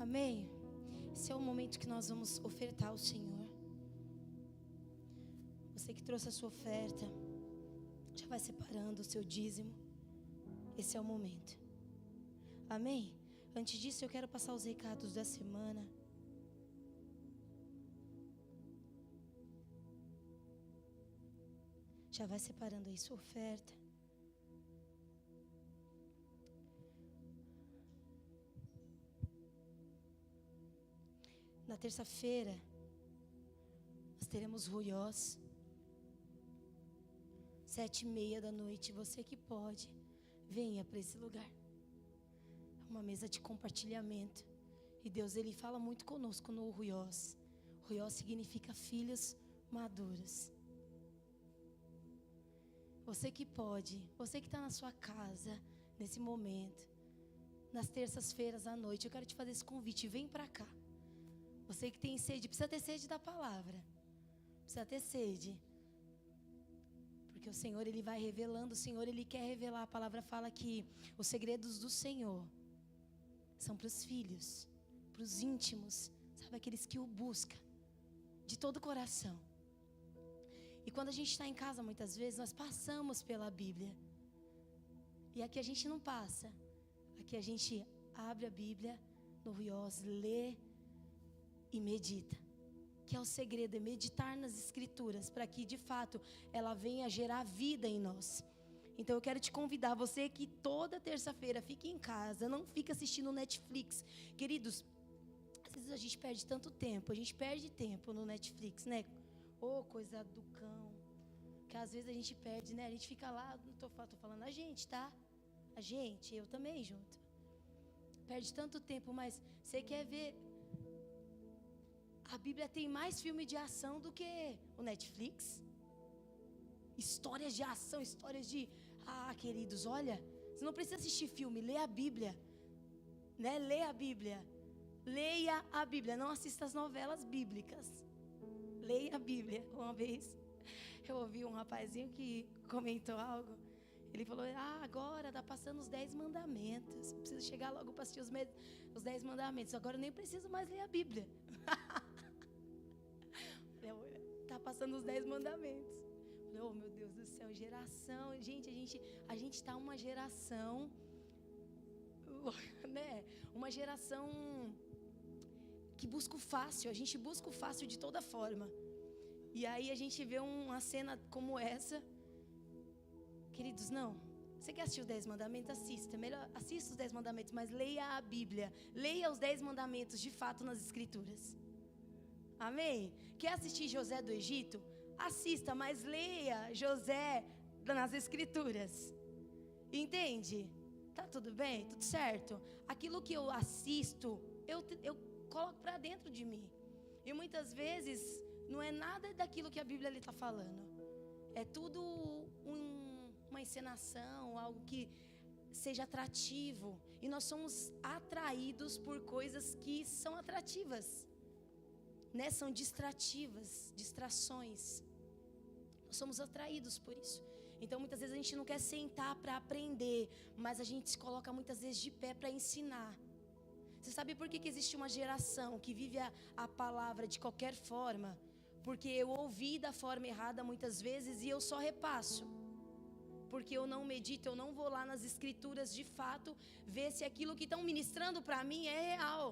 Amém? Esse é o momento que nós vamos ofertar ao Senhor. Você que trouxe a sua oferta, já vai separando o seu dízimo. Esse é o momento. Amém? Antes disso, eu quero passar os recados da semana. Já vai separando aí sua oferta. Na terça-feira, nós teremos ruiós, 19h30. Você que pode, venha para esse lugar. É uma mesa de compartilhamento. E Deus, Ele fala muito conosco no ruiós. Ruiós significa filhos maduros. Você que pode, você que está na sua casa, nesse momento, nas terças-feiras à noite, eu quero te fazer esse convite, vem para cá. Você que tem sede, precisa ter sede da palavra. Precisa ter sede. Porque o Senhor, Ele vai revelando, o Senhor, Ele quer revelar. A palavra fala que os segredos do Senhor são para os filhos, para os íntimos, sabe, aqueles que o buscam de todo o coração. E quando a gente está em casa, muitas vezes, nós passamos pela Bíblia. E aqui a gente não passa. Aqui a gente abre a Bíblia no ruiós, lê e medita. Que é o segredo, é meditar nas Escrituras, para que de fato ela venha gerar vida em nós. Então eu quero te convidar, você que toda terça-feira fique em casa, não fica assistindo Netflix. Queridos, às vezes a gente perde tanto tempo, a gente perde tempo no Netflix, né? Ô, coisa do cão, que às vezes a gente perde, né? A gente fica lá, não tô falando a gente, tá? A gente, eu também junto. Perde tanto tempo, mas você quer ver... A Bíblia tem mais filme de ação do que o Netflix. Histórias de ação, histórias de... queridos, olha, você não precisa assistir filme, lê a Bíblia, né? Lê a Bíblia. Leia a Bíblia, não assista as novelas bíblicas. Leia a Bíblia. Uma vez eu ouvi um rapazinho que comentou algo. Ele falou, agora tá passando os 10 mandamentos. Preciso chegar logo para assistir os 10 mandamentos. Agora eu nem preciso mais ler a Bíblia. Tá passando os 10 mandamentos. Oh, meu Deus do céu, geração. Gente, a gente tá uma geração, né? Uma geração que busca o fácil. A gente busca o fácil de toda forma. E aí a gente vê uma cena como essa. Queridos, não. Você quer assistir os 10 mandamentos? Assista. Melhor, assista os 10 mandamentos, mas leia a Bíblia. Leia os 10 mandamentos de fato nas Escrituras. Amém? Quer assistir José do Egito? Assista, mas leia José nas Escrituras. Entende? Tá tudo bem? Tudo certo? Aquilo que eu assisto, eu coloco para dentro de mim. E muitas vezes não é nada daquilo que a Bíblia está falando. É tudo uma encenação, algo que seja atrativo. E nós somos atraídos por coisas que são atrativas, né? São distrativas, distrações. Nós somos atraídos por isso. Então muitas vezes a gente não quer sentar para aprender, mas a gente se coloca muitas vezes de pé para ensinar. Você sabe por que existe uma geração que vive a palavra de qualquer forma? Porque eu ouvi da forma errada muitas vezes e eu só repasso. Porque eu não medito, eu não vou lá nas Escrituras de fato ver se aquilo que estão ministrando para mim é real.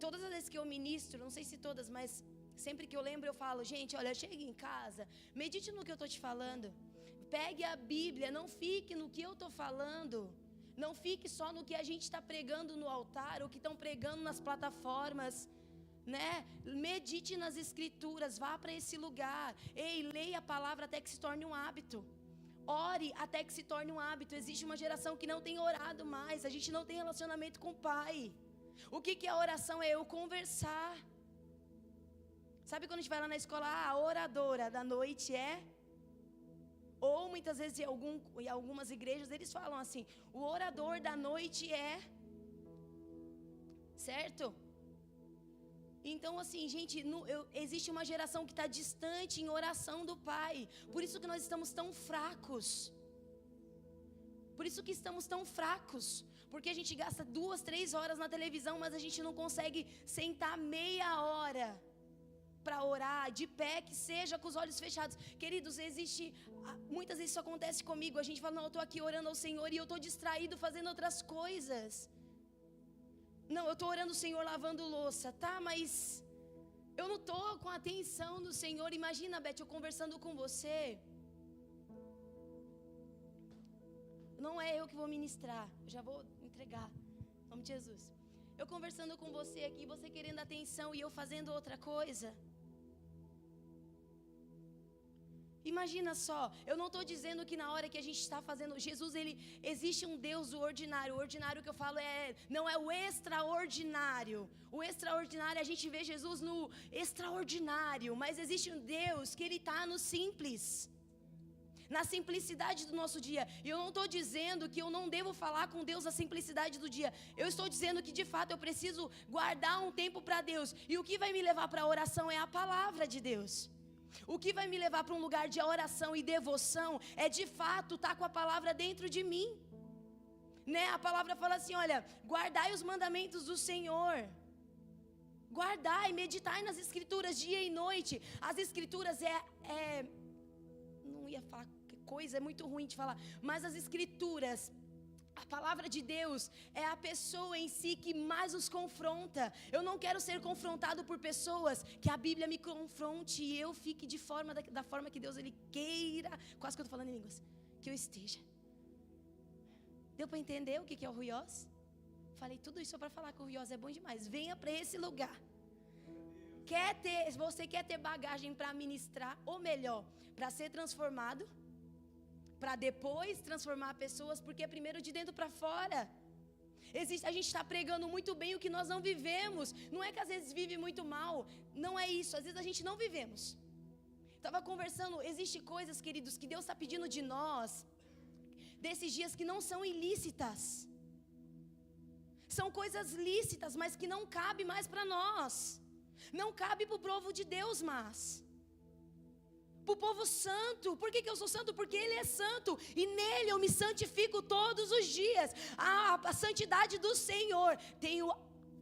Todas as vezes que eu ministro, não sei se todas, mas sempre que eu lembro eu falo, gente, olha, chegue em casa, medite no que eu estou te falando. Pegue a Bíblia, não fique no que eu estou falando. Não fique só no que a gente está pregando no altar, ou que estão pregando nas plataformas, né? Medite nas Escrituras, vá para esse lugar. Ei, leia a palavra até que se torne um hábito. Ore até que se torne um hábito. Existe uma geração que não tem orado mais. A gente não tem relacionamento com o Pai. O que é oração? É eu conversar. Sabe quando a gente vai lá na escola, a oradora da noite é... Ou muitas vezes em algumas igrejas eles falam assim, o orador da noite é... Certo? Então assim, gente, existe uma geração que está distante em oração do Pai. Por isso que nós estamos tão fracos. Por isso que estamos tão fracos. Porque a gente gasta 2, 3 horas na televisão, mas a gente não consegue sentar meia hora para orar, de pé, que seja com os olhos fechados. Queridos, muitas vezes isso acontece comigo. A gente fala, não, eu estou aqui orando ao Senhor e eu estou distraído fazendo outras coisas. Não, eu estou orando ao Senhor lavando louça, tá? Mas eu não estou com a atenção do Senhor. Imagina, Beth, eu conversando com você. Não é eu que vou ministrar, eu já vou entregar, em nome de Jesus. Eu conversando com você aqui, você querendo atenção e eu fazendo outra coisa. Imagina só, eu não estou dizendo que na hora que a gente está fazendo, Jesus, existe um Deus do ordinário. O ordinário que eu falo não é o extraordinário. O extraordinário, a gente vê Jesus no extraordinário, mas existe um Deus que Ele está no simples, na simplicidade do nosso dia. E eu não estou dizendo que eu não devo falar com Deus na simplicidade do dia. Eu estou dizendo que de fato eu preciso guardar um tempo para Deus. E o que vai me levar para a oração é a palavra de Deus. O que vai me levar para um lugar de oração e devoção é de fato estar com a palavra dentro de mim, né? A palavra fala assim, olha, guardai os mandamentos do Senhor. Guardai, meditai nas escrituras dia e noite. As escrituras não ia falar coisa, é muito ruim de falar, mas as escrituras, a palavra de Deus é a pessoa em si que mais nos confronta. Eu não quero ser confrontado por pessoas que a Bíblia me confronte e eu fique da forma que Deus Ele queira, quase que eu estou falando em línguas, que eu esteja. Deu para entender o que é o ruiós? Falei tudo isso só para falar que o ruiós é bom demais. Venha para esse lugar. Você quer ter bagagem para ministrar, ou melhor, para ser transformado, para depois transformar pessoas, porque é primeiro de dentro para fora. A gente está pregando muito bem o que nós não vivemos. Não é que às vezes vive muito mal, não é isso, às vezes a gente não vivemos. Estava conversando, existem coisas, queridos, que Deus está pedindo de nós, desses dias que não são ilícitas. São coisas lícitas, mas que não cabe mais para nós. Não cabe para o povo de Deus, mas para o povo santo. Por que eu sou santo? Porque Ele é santo e nele eu me santifico todos os dias. A santidade do Senhor tem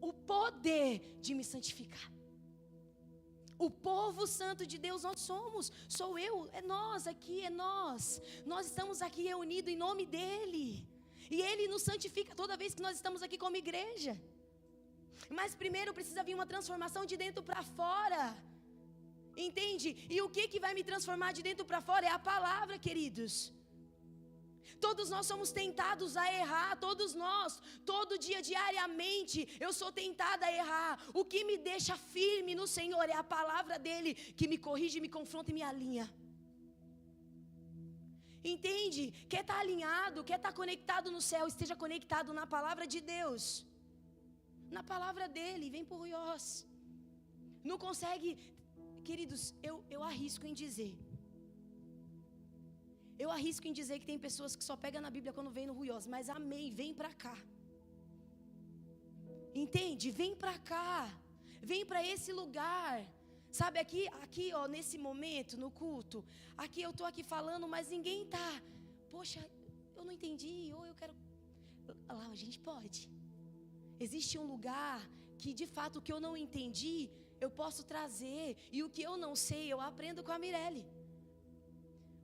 o poder de me santificar. O povo santo de Deus nós somos. Sou eu, é nós aqui, é nós. Nós estamos aqui reunidos em nome dEle. E Ele nos santifica toda vez que nós estamos aqui como igreja. Mas primeiro precisa vir uma transformação de dentro para fora. Entende? E o que vai me transformar de dentro para fora é a palavra, queridos. Todos nós somos tentados a errar, todos nós, todo dia, diariamente, eu sou tentada a errar. O que me deixa firme no Senhor é a palavra dEle, que me corrige, me confronta e me alinha. Entende? Quer estar alinhado, quer estar conectado no céu, esteja conectado na palavra de Deus. Na palavra dEle, vem por ruiós. Não consegue, queridos, eu arrisco em dizer. Eu arrisco em dizer que tem pessoas que só pegam na Bíblia quando vem no ruiós. Mas amém, vem pra cá. Entende? Vem pra cá. Vem pra esse lugar. Sabe, aqui ó, nesse momento, no culto, aqui eu tô aqui falando, mas ninguém tá. Poxa, eu não entendi, ou eu quero. Lá a gente pode. Existe um lugar que de fato o que eu não entendi, eu posso trazer. E o que eu não sei, eu aprendo com a Mirelle.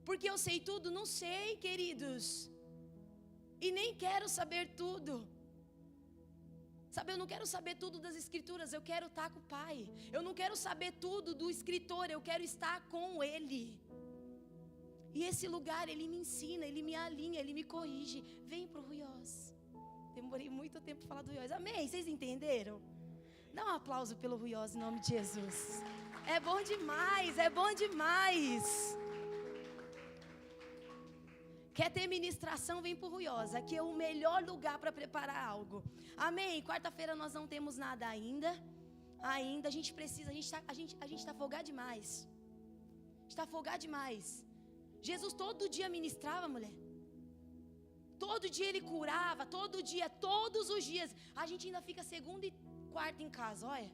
Porque eu sei tudo? Não sei, queridos. E nem quero saber tudo. Sabe, eu não quero saber tudo das escrituras, eu quero estar com o Pai. Eu não quero saber tudo do escritor, eu quero estar com Ele. E esse lugar, Ele me ensina, Ele me alinha, Ele me corrige. Vem pro ruiós. Demorei muito tempo para falar do ruiós. Amém? Vocês entenderam? Dá um aplauso pelo ruiós em nome de Jesus. É bom demais, é bom demais. Quer ter ministração, vem pro ruiós. Aqui é o melhor lugar para preparar algo. Amém? Quarta-feira nós não temos nada ainda. A gente precisa, a gente está folgado demais. Está folgado demais. Jesus todo dia ministrava, mulher. Todo dia Ele curava, todo dia, todos os dias. A gente ainda fica segunda e quarta em casa, olha.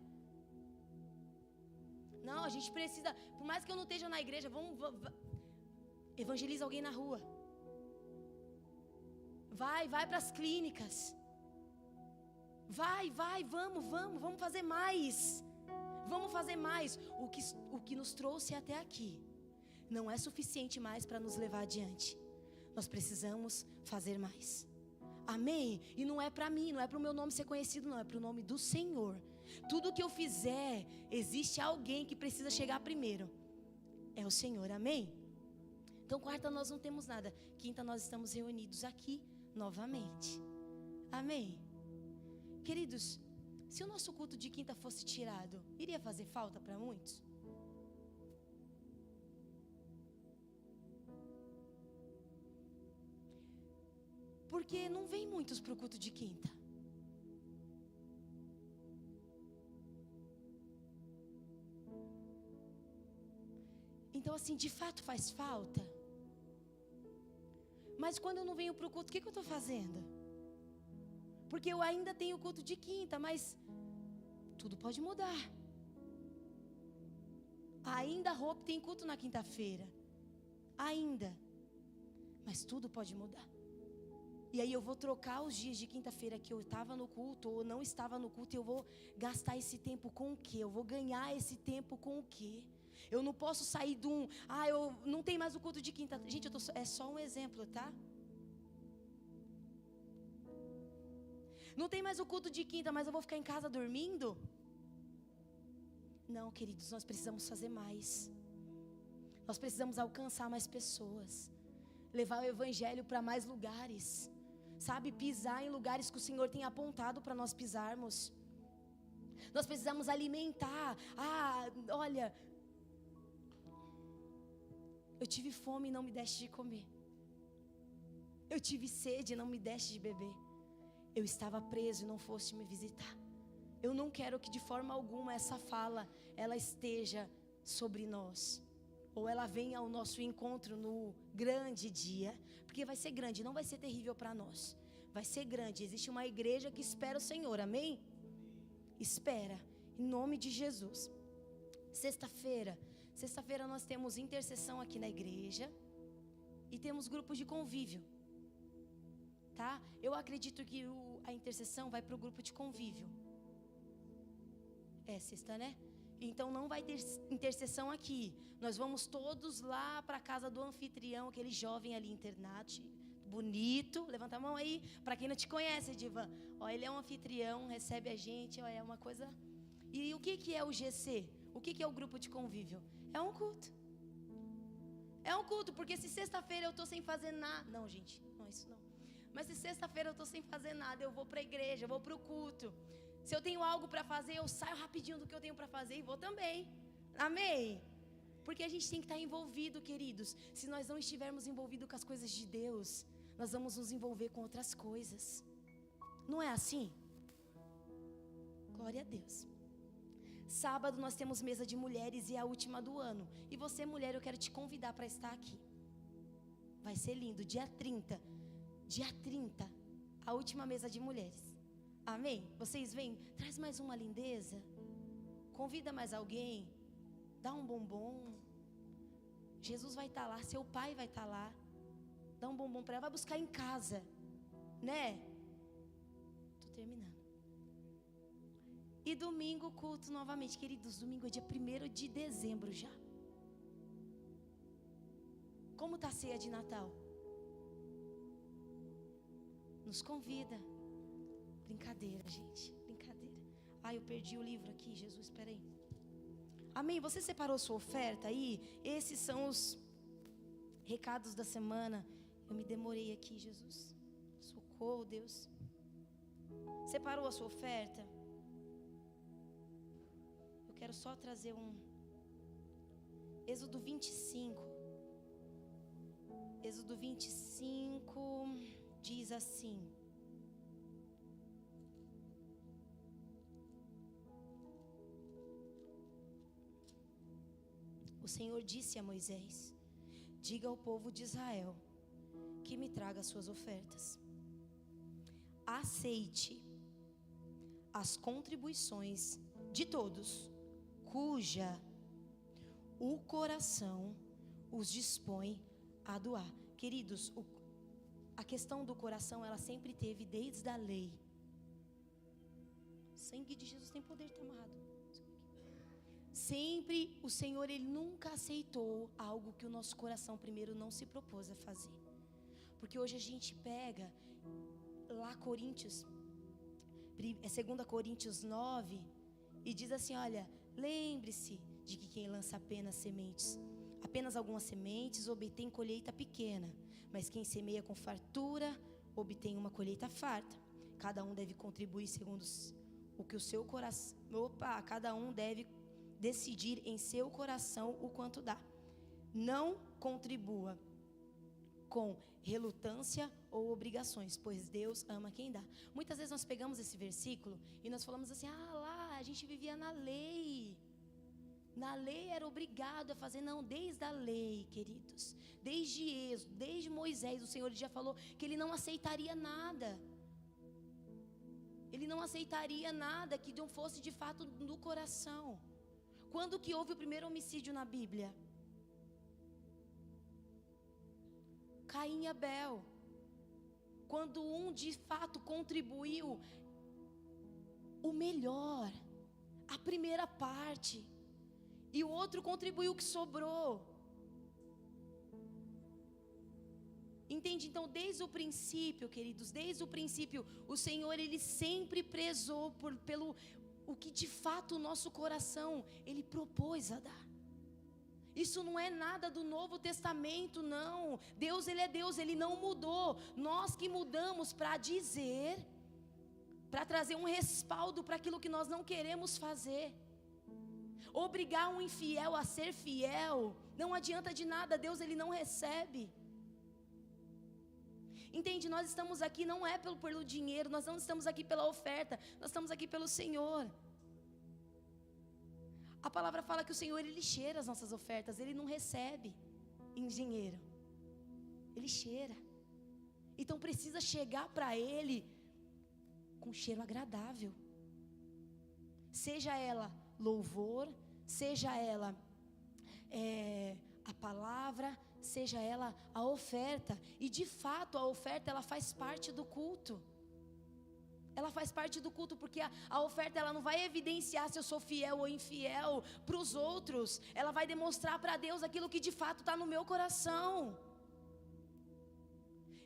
Não, a gente precisa, por mais que eu não esteja na igreja, vamos evangeliza alguém na rua. Vai para as clínicas. Vamos fazer mais. Vamos fazer mais. O que nos trouxe até aqui não é suficiente mais para nos levar adiante. Nós precisamos fazer mais. Amém? E não é para mim, não é para o meu nome ser conhecido, não, é para o nome do Senhor. Tudo que eu fizer, existe alguém que precisa chegar primeiro. É o Senhor, amém? Então quarta nós não temos nada. Quinta nós estamos reunidos aqui novamente. Amém? Queridos, se o nosso culto de quinta fosse tirado, iria fazer falta para muitos? Porque não vem muitos para o culto de quinta. Então assim, de fato faz falta. Mas quando eu não venho para o culto, o que eu estou fazendo? Porque eu ainda tenho culto de quinta, mas tudo pode mudar. Ainda a Hope tem culto na quinta-feira. Ainda. Mas tudo pode mudar. E aí eu vou trocar os dias de quinta-feira que eu estava no culto ou não estava no culto, e eu vou gastar esse tempo com o quê? Eu vou ganhar esse tempo com o quê? Eu não posso sair de eu não tenho mais o culto de quinta. Gente, é só um exemplo, tá? Não tem mais o culto de quinta, mas eu vou ficar em casa dormindo? Não, queridos, nós precisamos fazer mais. Nós precisamos alcançar mais pessoas. Levar o evangelho para mais lugares. Sabe, pisar em lugares que o Senhor tem apontado para nós pisarmos. Nós precisamos alimentar. Olha, eu tive fome e não me deste de comer. Eu tive sede e não me deste de beber. Eu estava preso e não foste me visitar. Eu não quero que de forma alguma essa fala, ela esteja sobre nós. Ou ela venha ao nosso encontro no grande dia. Porque vai ser grande, não vai ser terrível para nós. Vai ser grande, existe uma igreja que espera o Senhor, amém? Espera, em nome de Jesus. Sexta-feira nós temos intercessão aqui na igreja. E temos grupos de convívio. Tá? Eu acredito que a intercessão vai para o grupo de convívio. É sexta, né? Então não vai ter intercessão aqui. Nós vamos todos lá para a casa do anfitrião, aquele jovem ali internato, bonito. Levanta a mão aí, para quem não te conhece, Divan. Ele é um anfitrião, recebe a gente, é uma coisa. E o que é o GC? O que é o grupo de convívio? É um culto. É um culto, porque se sexta-feira eu estou sem fazer nada. Não, gente, não, isso não. Mas se sexta-feira eu estou sem fazer nada, eu vou para a igreja, eu vou para o culto. Se eu tenho algo para fazer, eu saio rapidinho do que eu tenho para fazer e vou também. Amém? Porque a gente tem que estar envolvido, queridos. Se nós não estivermos envolvidos com as coisas de Deus, nós vamos nos envolver com outras coisas. Não é assim? Glória a Deus. Sábado nós temos mesa de mulheres e é a última do ano. E você, mulher, eu quero te convidar para estar aqui. Vai ser lindo, dia 30. Dia 30, a última mesa de mulheres. Amém? Vocês vêm? Traz mais uma lindeza. Convida mais alguém. Dá um bombom. Jesus vai estar lá, seu pai vai estar lá. Dá um bombom para ela, vai buscar em casa. Né? Tô terminando. E domingo, culto novamente. Queridos, domingo é dia 1º de dezembro já. Como está a ceia de Natal? Nos convida. Brincadeira, gente. Brincadeira. Eu perdi o livro aqui, Jesus, espera aí. Amém? Você separou sua oferta aí? Esses são os recados da semana. Eu me demorei aqui, Jesus. Socorro, Deus. Separou a sua oferta? Eu quero só trazer Êxodo 25. Êxodo 25 diz assim. O Senhor disse a Moisés: diga ao povo de Israel que me traga as suas ofertas. Aceite as contribuições de todos, cuja o coração os dispõe a doar. Queridos, a questão do coração, ela sempre teve desde a lei. sangue de Jesus tem poder, está amarrado. Sempre o Senhor, Ele nunca aceitou algo que o nosso coração primeiro não se propôs a fazer. Porque hoje a gente pega lá Coríntios, 2 Coríntios 9, e diz assim, olha, lembre-se de que quem lança apenas algumas sementes obtém colheita pequena, mas quem semeia com fartura obtém uma colheita farta. Cada um deve contribuir segundo o que o seu coração, cada um deve decidir em seu coração o quanto dá. Não contribua com relutância ou obrigações, pois Deus ama quem dá. Muitas vezes nós pegamos esse versículo e nós falamos assim, lá, a gente vivia na lei. Na lei era obrigado a fazer. Não, desde a lei, queridos, desde Êxodo, desde Moisés, o Senhor já falou que Ele não aceitaria nada. Ele não aceitaria nada que não fosse de fato do coração. Quando que houve o primeiro homicídio na Bíblia? Caim e Abel. Quando um de fato contribuiu o melhor, a primeira parte, e o outro contribuiu o que sobrou. Entende? Então, desde o princípio, queridos, desde o princípio, o Senhor, Ele sempre prezou pelo o que de fato o nosso coração, Ele propôs a dar. Isso não é nada do Novo Testamento, não. Deus, Ele é Deus, Ele não mudou. Nós que mudamos para dizer, para trazer um respaldo para aquilo que nós não queremos fazer. Obrigar um infiel a ser fiel não adianta de nada. Deus, Ele não recebe. Entende? Nós estamos aqui não é pelo dinheiro, nós não estamos aqui pela oferta, nós estamos aqui pelo Senhor. A palavra fala que o Senhor, Ele cheira as nossas ofertas, Ele não recebe em dinheiro, Ele cheira. Então precisa chegar para Ele com cheiro agradável. Seja ela louvor, seja ela a palavra, seja ela a oferta. E de fato a oferta, ela faz parte do culto. Ela faz parte do culto, porque a oferta, ela não vai evidenciar se eu sou fiel ou infiel para os outros. Ela vai demonstrar para Deus aquilo que de fato está no meu coração,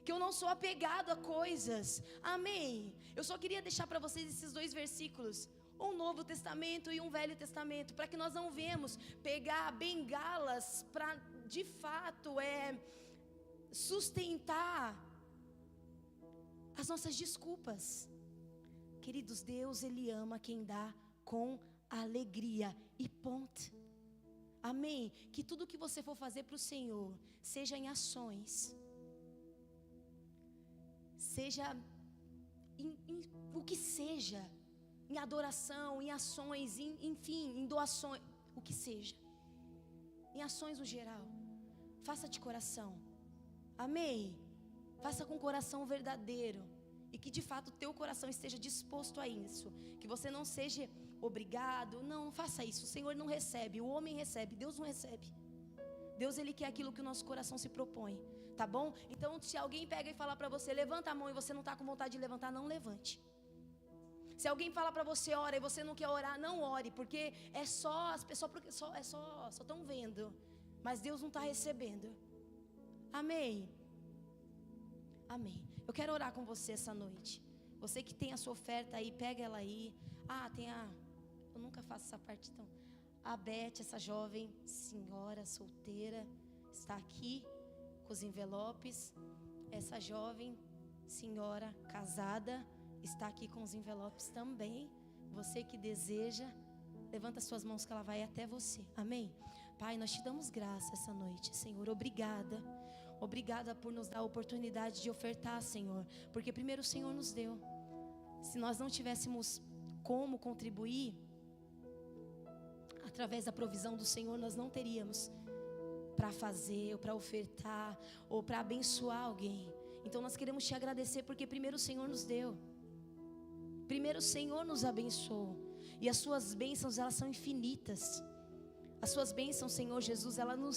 que eu não sou apegado a coisas. Amém? Eu só queria deixar para vocês esses 2 versículos, um Novo Testamento e um Velho Testamento, para que nós não venhamos pegar bengalas para de fato sustentar as nossas desculpas. Queridos, Deus, Ele ama quem dá com alegria e ponto. Amém? Que tudo que você for fazer para o Senhor, seja em ações, seja em o que seja, em adoração, em ações, enfim, em doações, o que seja, em ações no geral, faça de coração. Amém? Faça com coração verdadeiro, e que de fato o teu coração esteja disposto a isso, que você não seja obrigado. Não faça isso. O Senhor não recebe, o homem recebe, Deus não recebe. Deus, Ele quer aquilo que o nosso coração se propõe, tá bom? Então, se alguém pega e falar para você, levanta a mão, e você não está com vontade de levantar, não levante. Se alguém falar para você, ora, e você não quer orar, não ore, porque é só as pessoas só estão vendo, mas Deus não está recebendo. Amém? Amém. Eu quero orar com você essa noite. Você que tem a sua oferta aí, pega ela aí. Eu nunca faço essa parte, então. A Beth, essa jovem senhora solteira, está aqui com os envelopes. Essa jovem senhora casada está aqui com os envelopes também. Você que deseja, levanta suas mãos que ela vai até você. Amém? Pai, nós te damos graça essa noite, Senhor. Obrigada. Obrigada por nos dar a oportunidade de ofertar, Senhor, porque primeiro o Senhor nos deu. Se nós não tivéssemos como contribuir, através da provisão do Senhor, nós não teríamos para fazer, ou para ofertar, ou para abençoar alguém. Então nós queremos te agradecer, porque primeiro o Senhor nos deu. Primeiro o Senhor nos abençoou, e as suas bênçãos, elas são infinitas. As suas bênçãos, Senhor Jesus, ela não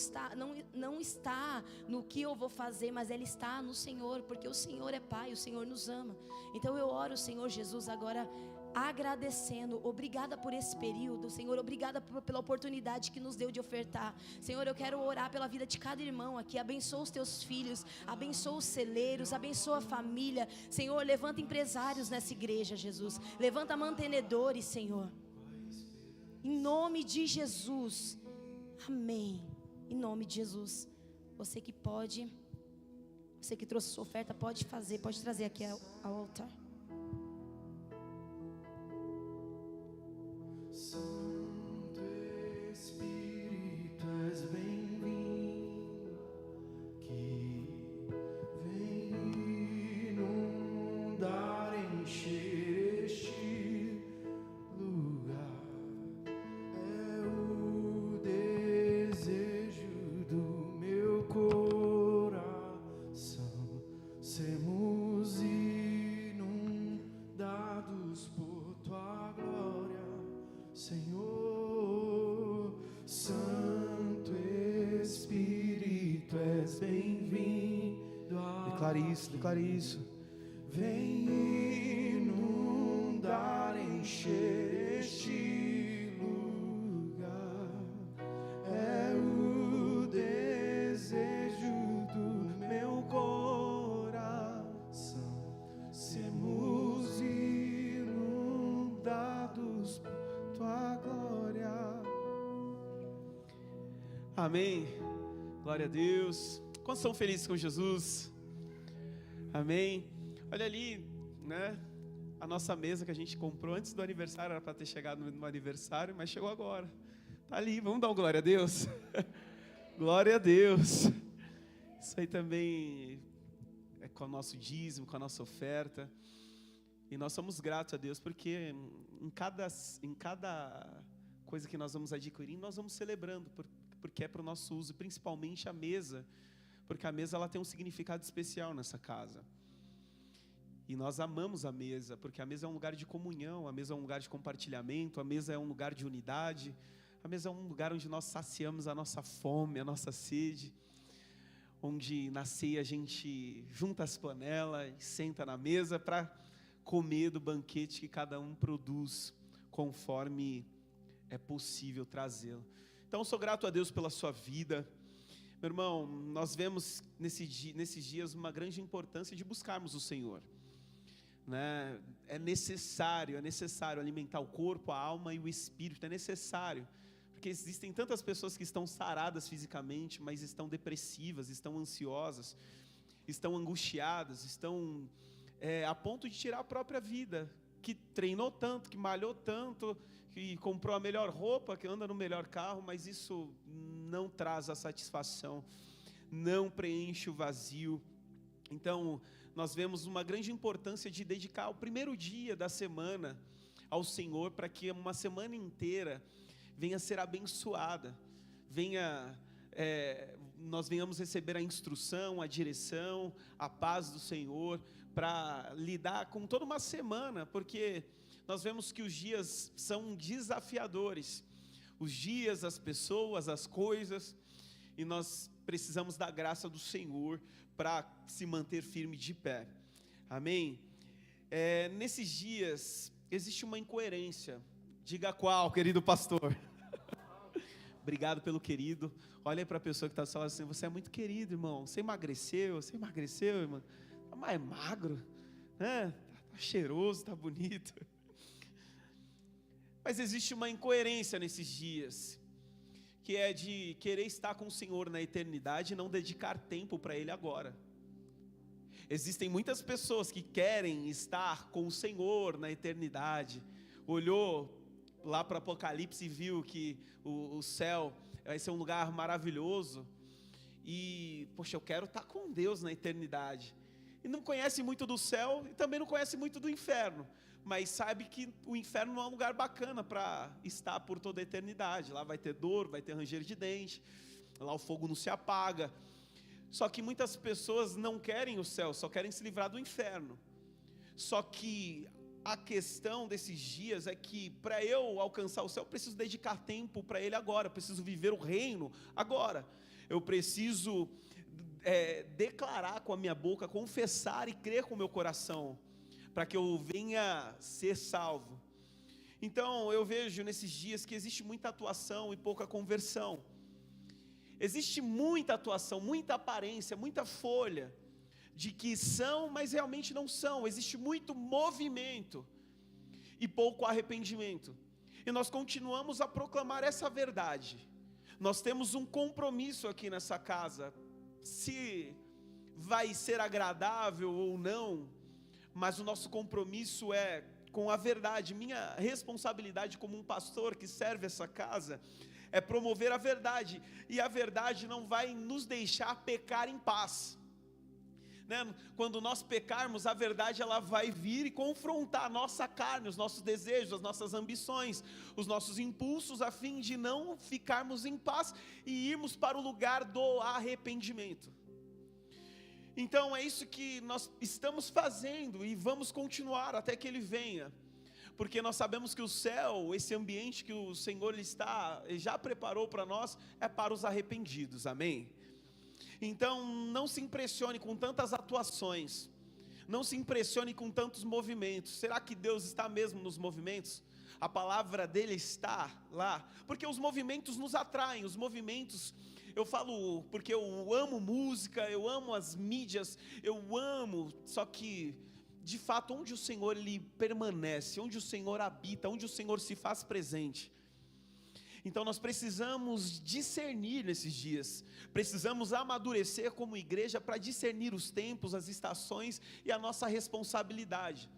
está no que eu vou fazer, mas ela está no Senhor, porque o Senhor é Pai, o Senhor nos ama. Então eu oro, Senhor Jesus, agora agradecendo, obrigada por esse período, Senhor, obrigada pela oportunidade que nos deu de ofertar. Senhor, eu quero orar pela vida de cada irmão aqui. Abençoa os teus filhos, abençoa os celeiros, abençoa a família. Senhor, levanta empresários nessa igreja, Jesus, levanta mantenedores, Senhor, em nome de Jesus, amém, em nome de Jesus. Você que pode, você que trouxe sua oferta, pode trazer aqui ao altar. Santo Espírito, és bem-vindo, que vem inundar, encher este lugar. É o desejo do meu coração, sermos inundados por tua glória, Senhor. Santo Espírito, és bem-vindo. Declare isso. Vem inundar, encher este lugar. É o desejo do meu coração, sermos inundados por tua glória. Amém. Glória a Deus. Quantos são felizes com Jesus? Amém. Olha ali, né? A nossa mesa que a gente comprou antes do aniversário, era para ter chegado no aniversário, mas chegou agora. Tá ali, vamos dar um glória a Deus? Glória a Deus. Isso aí também é com o nosso dízimo, com a nossa oferta. E nós somos gratos a Deus, porque em cada coisa que nós vamos adquirindo, nós vamos celebrando, porque é para o nosso uso, principalmente a mesa, porque a mesa ela tem um significado especial nessa casa. E nós amamos a mesa, porque a mesa é um lugar de comunhão, a mesa é um lugar de compartilhamento, a mesa é um lugar de unidade, a mesa é um lugar onde nós saciamos a nossa fome, a nossa sede, onde na ceia a gente junta as panelas e senta na mesa para comer do banquete que cada um produz, conforme é possível trazê-lo. Então eu sou grato a Deus pela sua vida. Meu irmão, nós vemos nesses dias uma grande importância de buscarmos o Senhor, né? É necessário alimentar o corpo, a alma e o espírito, é necessário, porque existem tantas pessoas que estão saradas fisicamente, mas estão depressivas, estão ansiosas, estão angustiadas, estão a ponto de tirar a própria vida, que treinou tanto, que malhou tanto, que comprou a melhor roupa, que anda no melhor carro, mas isso não traz a satisfação, não preenche o vazio. Então, nós vemos uma grande importância de dedicar o primeiro dia da semana ao Senhor, para que uma semana inteira venha a ser abençoada, nós venhamos receber a instrução, a direção, a paz do Senhor, para lidar com toda uma semana, porque nós vemos que os dias são desafiadores, os dias, as pessoas, as coisas, e nós precisamos da graça do Senhor para se manter firme de pé, amém? Nesses dias existe uma incoerência, diga qual, querido pastor? Obrigado pelo querido. Olha para a pessoa que está falando assim: você é muito querido, irmão, você emagreceu, irmão, está mais magro, né? Está cheiroso, está bonito. Mas existe uma incoerência nesses dias, que é de querer estar com o Senhor na eternidade e não dedicar tempo para Ele agora. Existem muitas pessoas que querem estar com o Senhor na eternidade, olhou lá para o Apocalipse e viu que o céu vai ser um lugar maravilhoso, e, poxa, eu quero estar com Deus na eternidade, e não conhece muito do céu, e também não conhece muito do inferno, mas sabe que o inferno não é um lugar bacana para estar por toda a eternidade. Lá vai ter dor, vai ter ranger de dente, lá o fogo não se apaga. Só que muitas pessoas não querem o céu, só querem se livrar do inferno. Só que a questão desses dias é que para eu alcançar o céu, eu preciso dedicar tempo para Ele agora, eu preciso viver o reino agora, eu preciso declarar com a minha boca, confessar e crer com o meu coração, para que eu venha ser salvo. Então eu vejo nesses dias que existe muita atuação e pouca conversão. Existe muita atuação, muita aparência, muita folha de que são, mas realmente não são. Existe muito movimento e pouco arrependimento. E nós continuamos a proclamar essa verdade. Nós temos um compromisso aqui nessa casa, se vai ser agradável ou não, mas o nosso compromisso é com a verdade. Minha responsabilidade como um pastor que serve essa casa é promover a verdade, e a verdade não vai nos deixar pecar em paz, né? Quando nós pecarmos, a verdade ela vai vir e confrontar a nossa carne, os nossos desejos, as nossas ambições, os nossos impulsos, a fim de não ficarmos em paz e irmos para o lugar do arrependimento. Então é isso que nós estamos fazendo e vamos continuar até que Ele venha, porque nós sabemos que o céu, esse ambiente que o Senhor já preparou para nós, é para os arrependidos, amém? Então não se impressione com tantas atuações, não se impressione com tantos movimentos. Será que Deus está mesmo nos movimentos? A palavra dele está lá, porque os movimentos nos atraem, os movimentos, eu falo porque eu amo música, eu amo as mídias, eu amo, só que de fato onde o Senhor ele permanece, onde o Senhor habita, onde o Senhor se faz presente. Então nós precisamos discernir nesses dias, precisamos amadurecer como igreja para discernir os tempos, as estações e a nossa responsabilidade.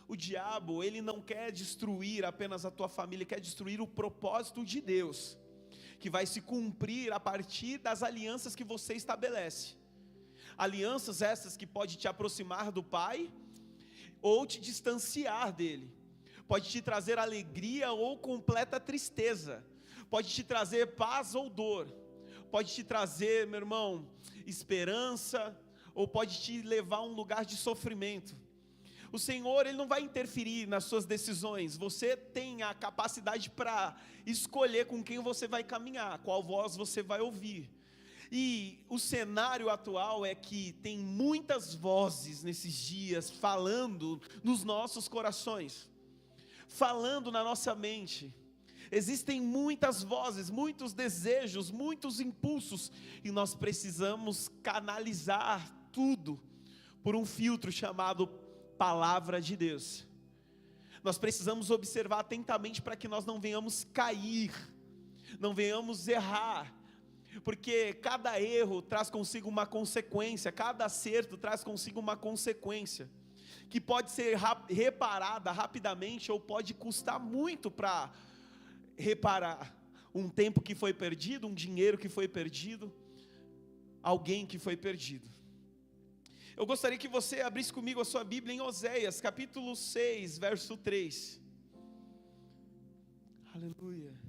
O diabo, ele não quer destruir apenas a tua família, quer destruir o propósito de Deus, que vai se cumprir a partir das alianças que você estabelece. Alianças essas que pode te aproximar do Pai ou te distanciar dele, pode te trazer alegria ou completa tristeza, pode te trazer paz ou dor, pode te trazer, meu irmão, esperança, ou pode te levar a um lugar de sofrimento. O Senhor, Ele não vai interferir nas suas decisões, você tem a capacidade para escolher com quem você vai caminhar, qual voz você vai ouvir. E o cenário atual é que tem muitas vozes nesses dias falando nos nossos corações, falando na nossa mente. Existem muitas vozes, muitos desejos, muitos impulsos, e nós precisamos canalizar tudo por um filtro chamado Palavra de Deus. Nós precisamos observar atentamente para que nós não venhamos cair, não venhamos errar, porque cada erro traz consigo uma consequência, cada acerto traz consigo uma consequência, que pode ser reparada rapidamente ou pode custar muito para reparar. Um tempo que foi perdido, um dinheiro que foi perdido, alguém que foi perdido. Eu gostaria que você abrisse comigo a sua Bíblia em Oséias, capítulo 6, verso 3. Aleluia.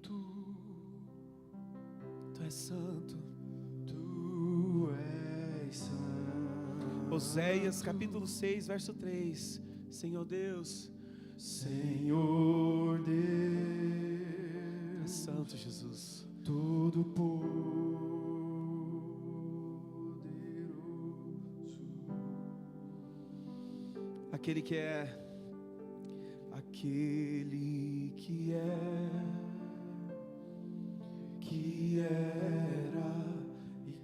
Tu és santo. Tu és santo. Oséias, capítulo 6, verso 3. Senhor Deus, Senhor Deus, é santo Jesus, todo poderoso, aquele que era e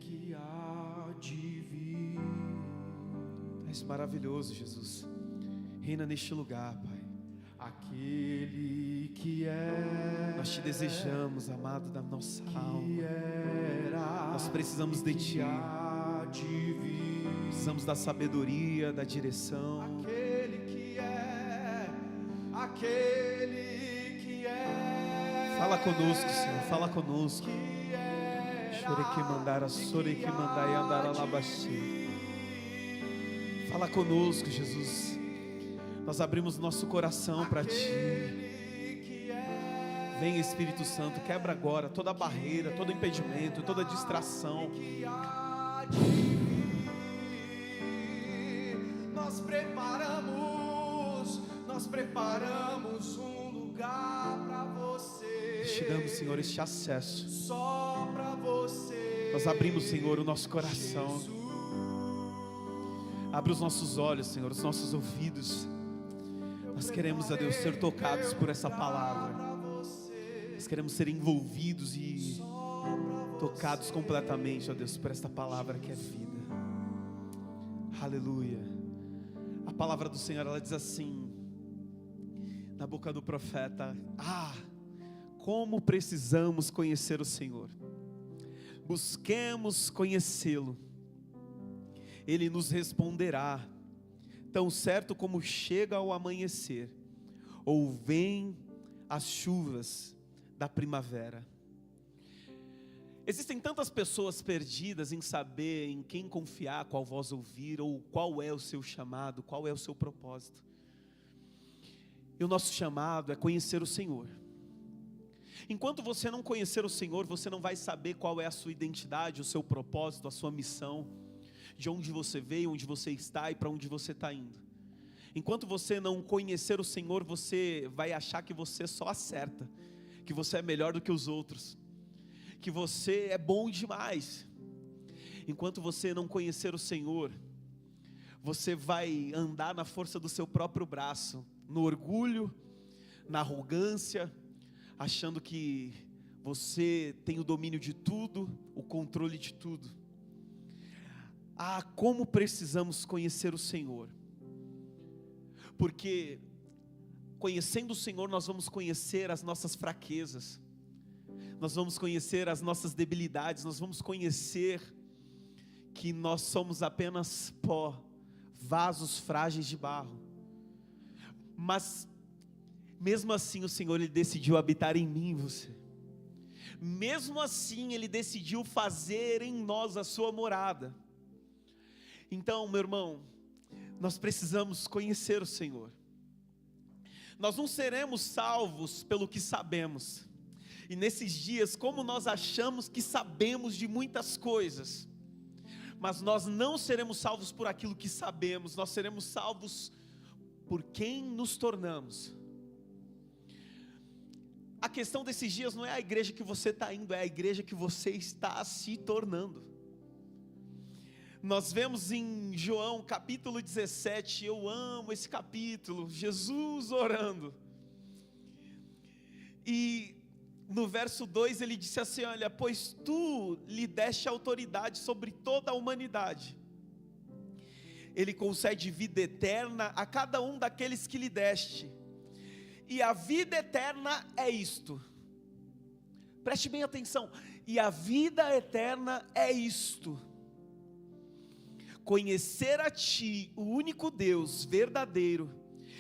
que há de vir. És maravilhoso, Jesus. Reina neste lugar, Pai. Aquele que é, Nós te desejamos, amado da nossa alma. era, Nós precisamos de Ti. há de vir. Precisamos da sabedoria, da direção. Aquele que é, aquele que é. Fala conosco, Senhor, fala conosco. Que era, Chore que mandara, sore que mandai andar alabaxi. Fala conosco, Jesus. Nós abrimos nosso coração para Ti. Vem, Espírito Santo, quebra agora toda barreira, todo impedimento, toda distração. nós preparamos um lugar para você. Te damos, Senhor, este acesso. Só para você. Nós abrimos, Senhor, o nosso coração. Jesus. Abre os nossos olhos, Senhor, os nossos ouvidos. Nós queremos, ó Deus, ser tocados por essa palavra. Nós queremos ser envolvidos e tocados completamente, ó Deus, por esta palavra que é vida. Aleluia. A palavra do Senhor, ela diz assim, na boca do profeta: como precisamos conhecer o Senhor. Busquemos conhecê-lo. Ele nos responderá, tão certo como chega ao amanhecer, ou vem as chuvas da primavera. Existem tantas pessoas perdidas em saber em quem confiar, qual voz ouvir, ou qual é o seu chamado, qual é o seu propósito. E o nosso chamado é conhecer o Senhor. Enquanto você não conhecer o Senhor, você não vai saber qual é a sua identidade, o seu propósito, a sua missão, de onde você veio, onde você está e para onde você está indo. Enquanto você não conhecer o Senhor, você vai achar que você só acerta, que você é melhor do que os outros, que você é bom demais. Enquanto você não conhecer o Senhor, você vai andar na força do seu próprio braço, no orgulho, na arrogância, achando que você tem o domínio de tudo, o controle de tudo. Como precisamos conhecer o Senhor, porque conhecendo o Senhor nós vamos conhecer as nossas fraquezas, nós vamos conhecer as nossas debilidades, nós vamos conhecer que nós somos apenas pó, vasos frágeis de barro, mas mesmo assim o Senhor, Ele decidiu habitar em mim e você, mesmo assim Ele decidiu fazer em nós a sua morada. Então, meu irmão, nós precisamos conhecer o Senhor. Nós não seremos salvos pelo que sabemos. E nesses dias, como nós achamos que sabemos de muitas coisas, mas nós não seremos salvos por aquilo que sabemos, nós seremos salvos por quem nos tornamos. A questão desses dias não é a igreja que você está indo, é a igreja que você está se tornando. Nós vemos em João capítulo 17, eu amo esse capítulo, Jesus orando, e no verso 2 ele disse assim: olha, pois tu lhe deste autoridade sobre toda a humanidade, ele concede vida eterna a cada um daqueles que lhe deste, e a vida eterna é isto, preste bem atenção, e a vida eterna é isto: conhecer a ti, o único Deus verdadeiro,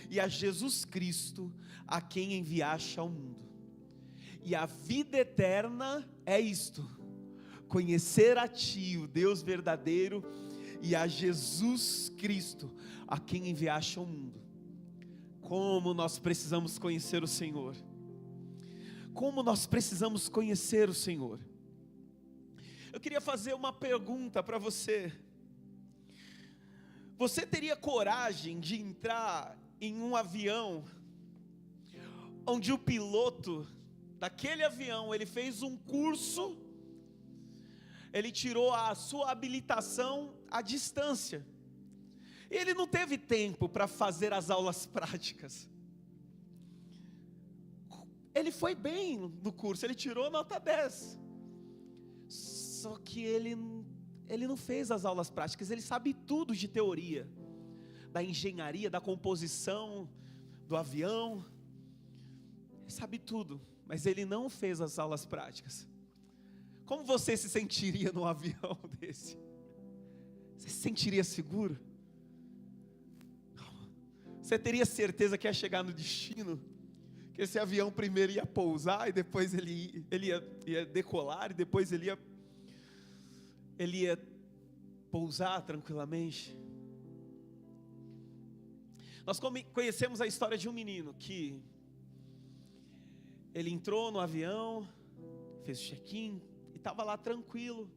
e a Jesus Cristo, a quem enviaste ao mundo. E a vida eterna é isto: conhecer a ti, o Deus verdadeiro, e a Jesus Cristo, a quem enviaste ao mundo. Como nós precisamos conhecer o Senhor, como nós precisamos conhecer o Senhor. Eu queria fazer uma pergunta para você. Você teria coragem de entrar em um avião onde o piloto daquele avião, ele fez um curso, ele tirou a sua habilitação à distância, e ele não teve tempo para fazer as aulas práticas? Ele foi bem no curso, ele tirou nota 10, só que ele não fez as aulas práticas. Ele sabe tudo de teoria, da engenharia, da composição do avião, ele sabe tudo, mas ele não fez as aulas práticas. Como você se sentiria num avião desse? Você se sentiria seguro? Você teria certeza que ia chegar no destino? Que esse avião primeiro ia pousar, e depois ele ia decolar, e depois ele ia pousar tranquilamente? Nós conhecemos a história de um menino que ele entrou no avião, fez o check-in e estava lá tranquilo,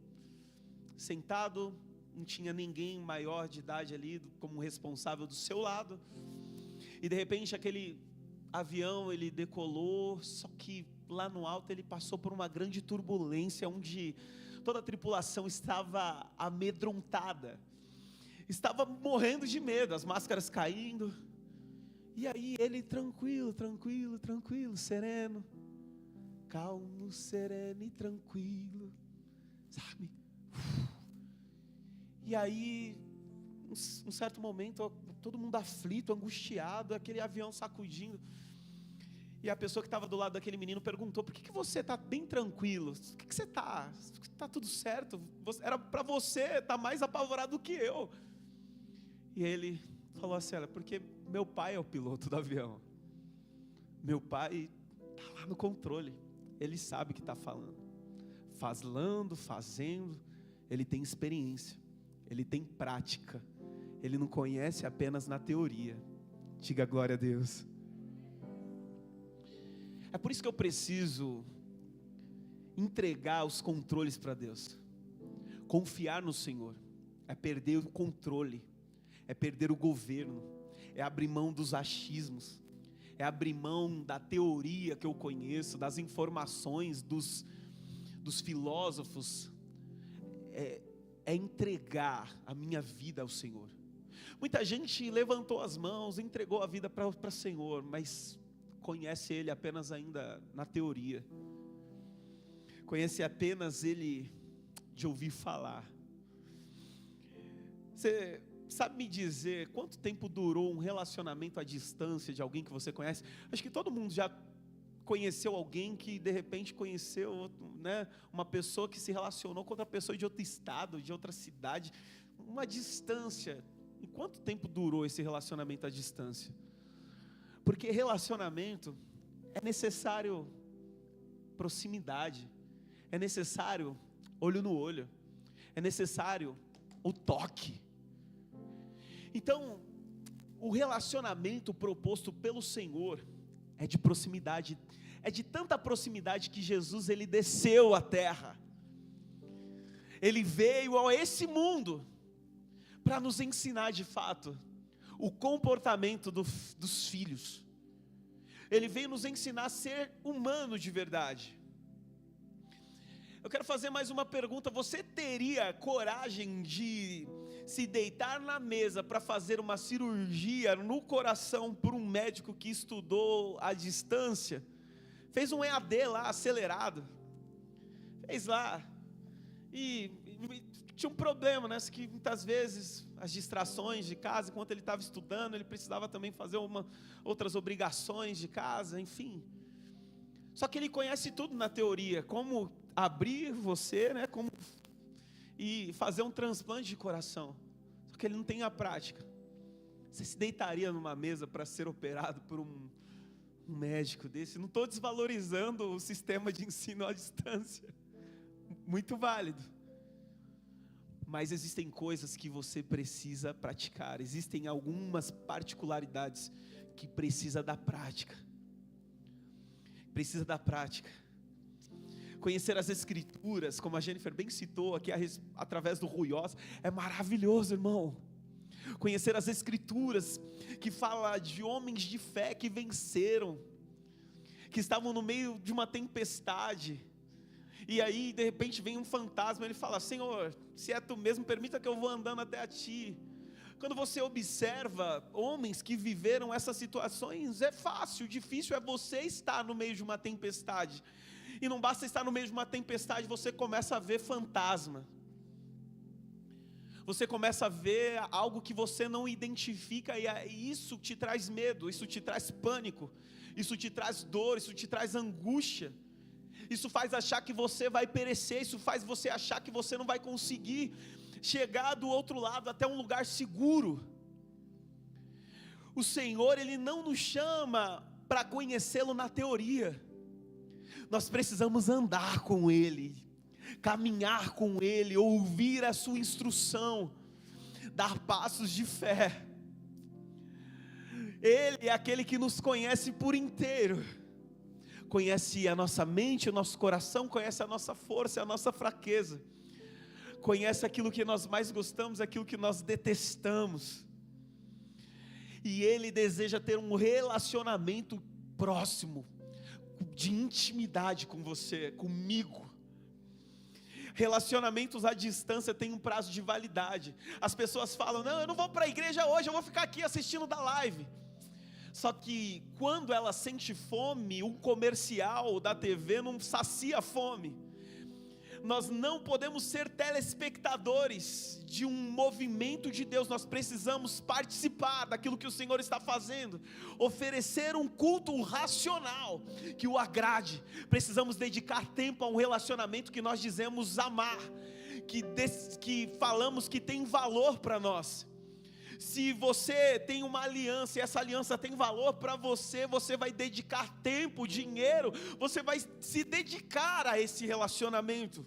sentado não tinha ninguém maior de idade ali como responsável do seu lado. E de repente aquele avião, ele decolou, só que lá no alto ele passou por uma grande turbulência, onde toda a tripulação estava amedrontada, estava morrendo de medo, as máscaras caindo. E aí ele tranquilo, sereno, calmo, sereno e tranquilo, sabe? E aí, um certo momento, todo mundo aflito, angustiado, aquele avião sacudindo. E a pessoa que estava do lado daquele menino perguntou: por que você está bem tranquilo? O que você está? Está tudo certo? Era para você estar mais apavorado do que eu. E ele falou assim: olha, porque meu pai é o piloto do avião. Meu pai está lá no controle. Ele sabe o que está falando. Fazendo. Ele tem experiência. Ele tem prática. Ele não conhece apenas na teoria. Diga glória a Deus. É por isso que eu preciso entregar os controles para Deus. Confiar no Senhor é perder o controle, é perder o governo, é abrir mão dos achismos, é abrir mão da teoria que eu conheço, das informações dos filósofos, é entregar a minha vida ao Senhor. Muita gente levantou as mãos, entregou a vida para o Senhor, mas conhece Ele apenas ainda na teoria, conhece apenas Ele de ouvir falar. Você sabe me dizer quanto tempo durou um relacionamento à distância de alguém que você conhece? Acho que todo mundo já conheceu alguém que de repente conheceu, né, uma pessoa que se relacionou com outra pessoa de outro estado, de outra cidade, uma distância. E quanto tempo durou esse relacionamento à distância? Porque relacionamento é necessário proximidade, é necessário olho no olho, é necessário o toque. Então, o relacionamento proposto pelo Senhor é de proximidade, é de tanta proximidade que Jesus, ele desceu à terra, ele veio a esse mundo para nos ensinar de fato o comportamento dos filhos. Ele veio nos ensinar a ser humano de verdade. Eu quero fazer mais uma pergunta: você teria coragem de se deitar na mesa para fazer uma cirurgia no coração por um médico que estudou à distância? Fez um EAD lá, acelerado, fez lá, e tinha um problema, né? Que muitas vezes as distrações de casa, enquanto ele estava estudando, ele precisava também fazer outras obrigações de casa, enfim. Só que ele conhece tudo na teoria, como abrir você, né? Como e fazer um transplante de coração. Só que ele não tem a prática. Você se deitaria numa mesa para ser operado por um médico desse? Não estou desvalorizando o sistema de ensino à distância, muito válido. Mas existem coisas que você precisa praticar, existem algumas particularidades que precisa da prática. Precisa da prática. Conhecer as Escrituras, como a Jennifer bem citou aqui através do Ruiós, é maravilhoso, irmão. Conhecer as Escrituras, que fala de homens de fé que venceram, que estavam no meio de uma tempestade, e aí de repente vem um fantasma, ele fala: Senhor, se é tu mesmo, permita que eu vou andando até a ti. Quando você observa homens que viveram essas situações, é fácil, difícil é você estar no meio de uma tempestade. E não basta estar no meio de uma tempestade, você começa a ver fantasma. Você começa a ver algo que você não identifica, e isso te traz medo, isso te traz pânico, isso te traz dor, isso te traz angústia. Isso faz achar que você vai perecer, isso faz você achar que você não vai conseguir chegar do outro lado até um lugar seguro. O Senhor, Ele não nos chama para conhecê-lo na teoria. Nós precisamos andar com Ele, caminhar com Ele, ouvir a sua instrução, dar passos de fé. Ele é aquele que nos conhece por inteiro, conhece a nossa mente, o nosso coração, conhece a nossa força e a nossa fraqueza, conhece aquilo que nós mais gostamos, aquilo que nós detestamos. E Ele deseja ter um relacionamento próximo, de intimidade com você, comigo. Relacionamentos à distância têm um prazo de validade. As pessoas falam, não, eu não vou para a igreja hoje, eu vou ficar aqui assistindo da live. Só que quando ela sente fome, um comercial da TV não sacia a fome. Nós não podemos ser telespectadores de um movimento de Deus, nós precisamos participar daquilo que o Senhor está fazendo, oferecer um culto racional, que o agrade. Precisamos dedicar tempo a um relacionamento que nós dizemos amar, que falamos que tem valor para nós. Se você tem uma aliança e essa aliança tem valor para você, você vai dedicar tempo, dinheiro, você vai se dedicar a esse relacionamento.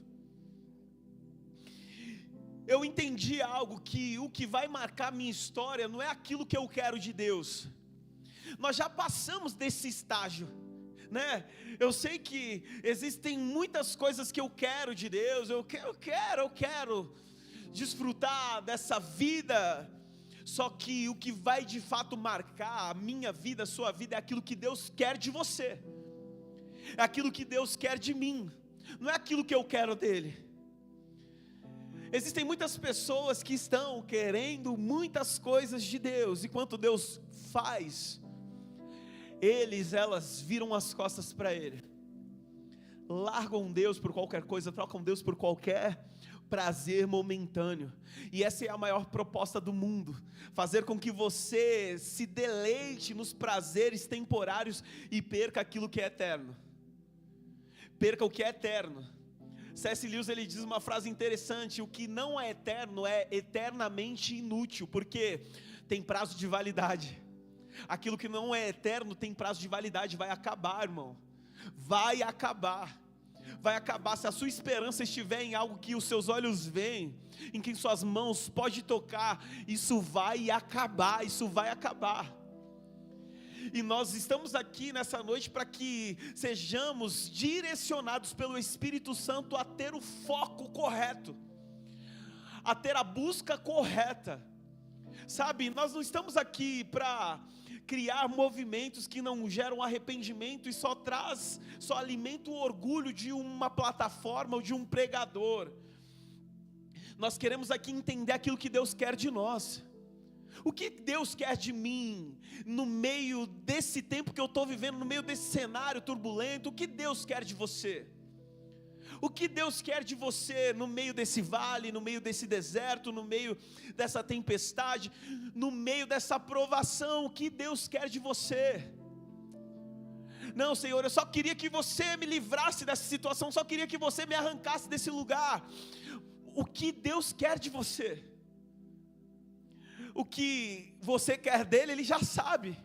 Eu entendi algo, que o que vai marcar minha história não é aquilo que eu quero de Deus. Nós já passamos desse estágio, né? Eu sei que existem muitas coisas que eu quero de Deus, eu quero desfrutar dessa vida. Só que o que vai de fato marcar a minha vida, a sua vida, é aquilo que Deus quer de você, é aquilo que Deus quer de mim, não é aquilo que eu quero dele. Existem muitas pessoas que estão querendo muitas coisas de Deus, e quando Deus faz, elas viram as costas para Ele, largam Deus por qualquer coisa, trocam Deus por qualquer prazer momentâneo. E essa é a maior proposta do mundo, fazer com que você se deleite nos prazeres temporários e perca aquilo que é eterno. Perca o que é eterno. C.S. Lewis, ele diz uma frase interessante: o que não é eterno é eternamente inútil, porque tem prazo de validade. Aquilo que não é eterno tem prazo de validade, vai acabar, irmão. Vai acabar. Vai acabar. Se a sua esperança estiver em algo que os seus olhos veem, em quem suas mãos podem tocar, isso vai acabar, isso vai acabar. E nós estamos aqui nessa noite para que sejamos direcionados pelo Espírito Santo a ter o foco correto, a ter a busca correta. Sabe, nós não estamos aqui para criar movimentos que não geram arrependimento e só alimenta o orgulho de uma plataforma ou de um pregador. Nós queremos aqui entender aquilo que Deus quer de nós. O que Deus quer de mim no meio desse tempo que eu estou vivendo, no meio desse cenário turbulento? O que Deus quer de você? O que Deus quer de você no meio desse vale, no meio desse deserto, no meio dessa tempestade, no meio dessa provação? O que Deus quer de você? Não, Senhor, eu só queria que você me livrasse dessa situação, só queria que você me arrancasse desse lugar. O que Deus quer de você? O que você quer dele, ele já sabe,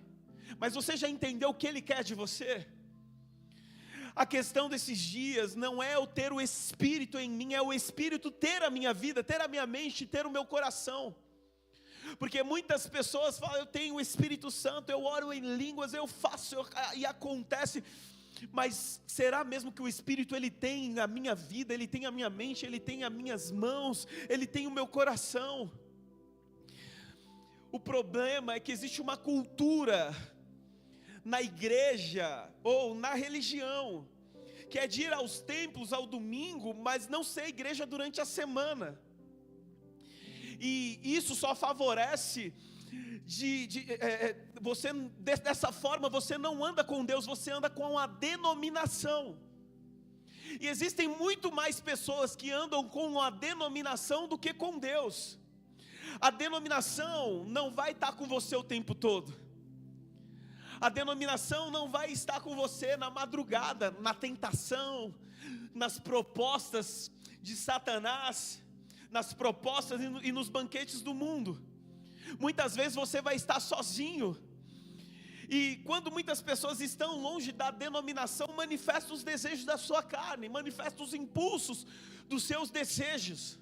mas você já entendeu o que ele quer de você? A questão desses dias não é eu ter o Espírito em mim, é o Espírito ter a minha vida, ter a minha mente, ter o meu coração. Porque muitas pessoas falam, eu tenho o Espírito Santo, eu oro em línguas, eu faço e acontece. Mas será mesmo que o Espírito ele tem a minha vida, ele tem a minha mente, ele tem as minhas mãos, ele tem o meu coração? O problema é que existe uma cultura na igreja ou na religião, que é de ir aos templos ao domingo, mas não ser igreja durante a semana. E isso só favorece você, dessa forma você não anda com Deus, você anda com a denominação. E existem muito mais pessoas que andam com a denominação do que com Deus. A denominação não vai estar com você o tempo todo. A denominação não vai estar com você na madrugada, na tentação, nas propostas de Satanás, nas propostas e nos banquetes do mundo. Muitas vezes você vai estar sozinho. E quando muitas pessoas estão longe da denominação, manifestam os desejos da sua carne, manifestam os impulsos dos seus desejos.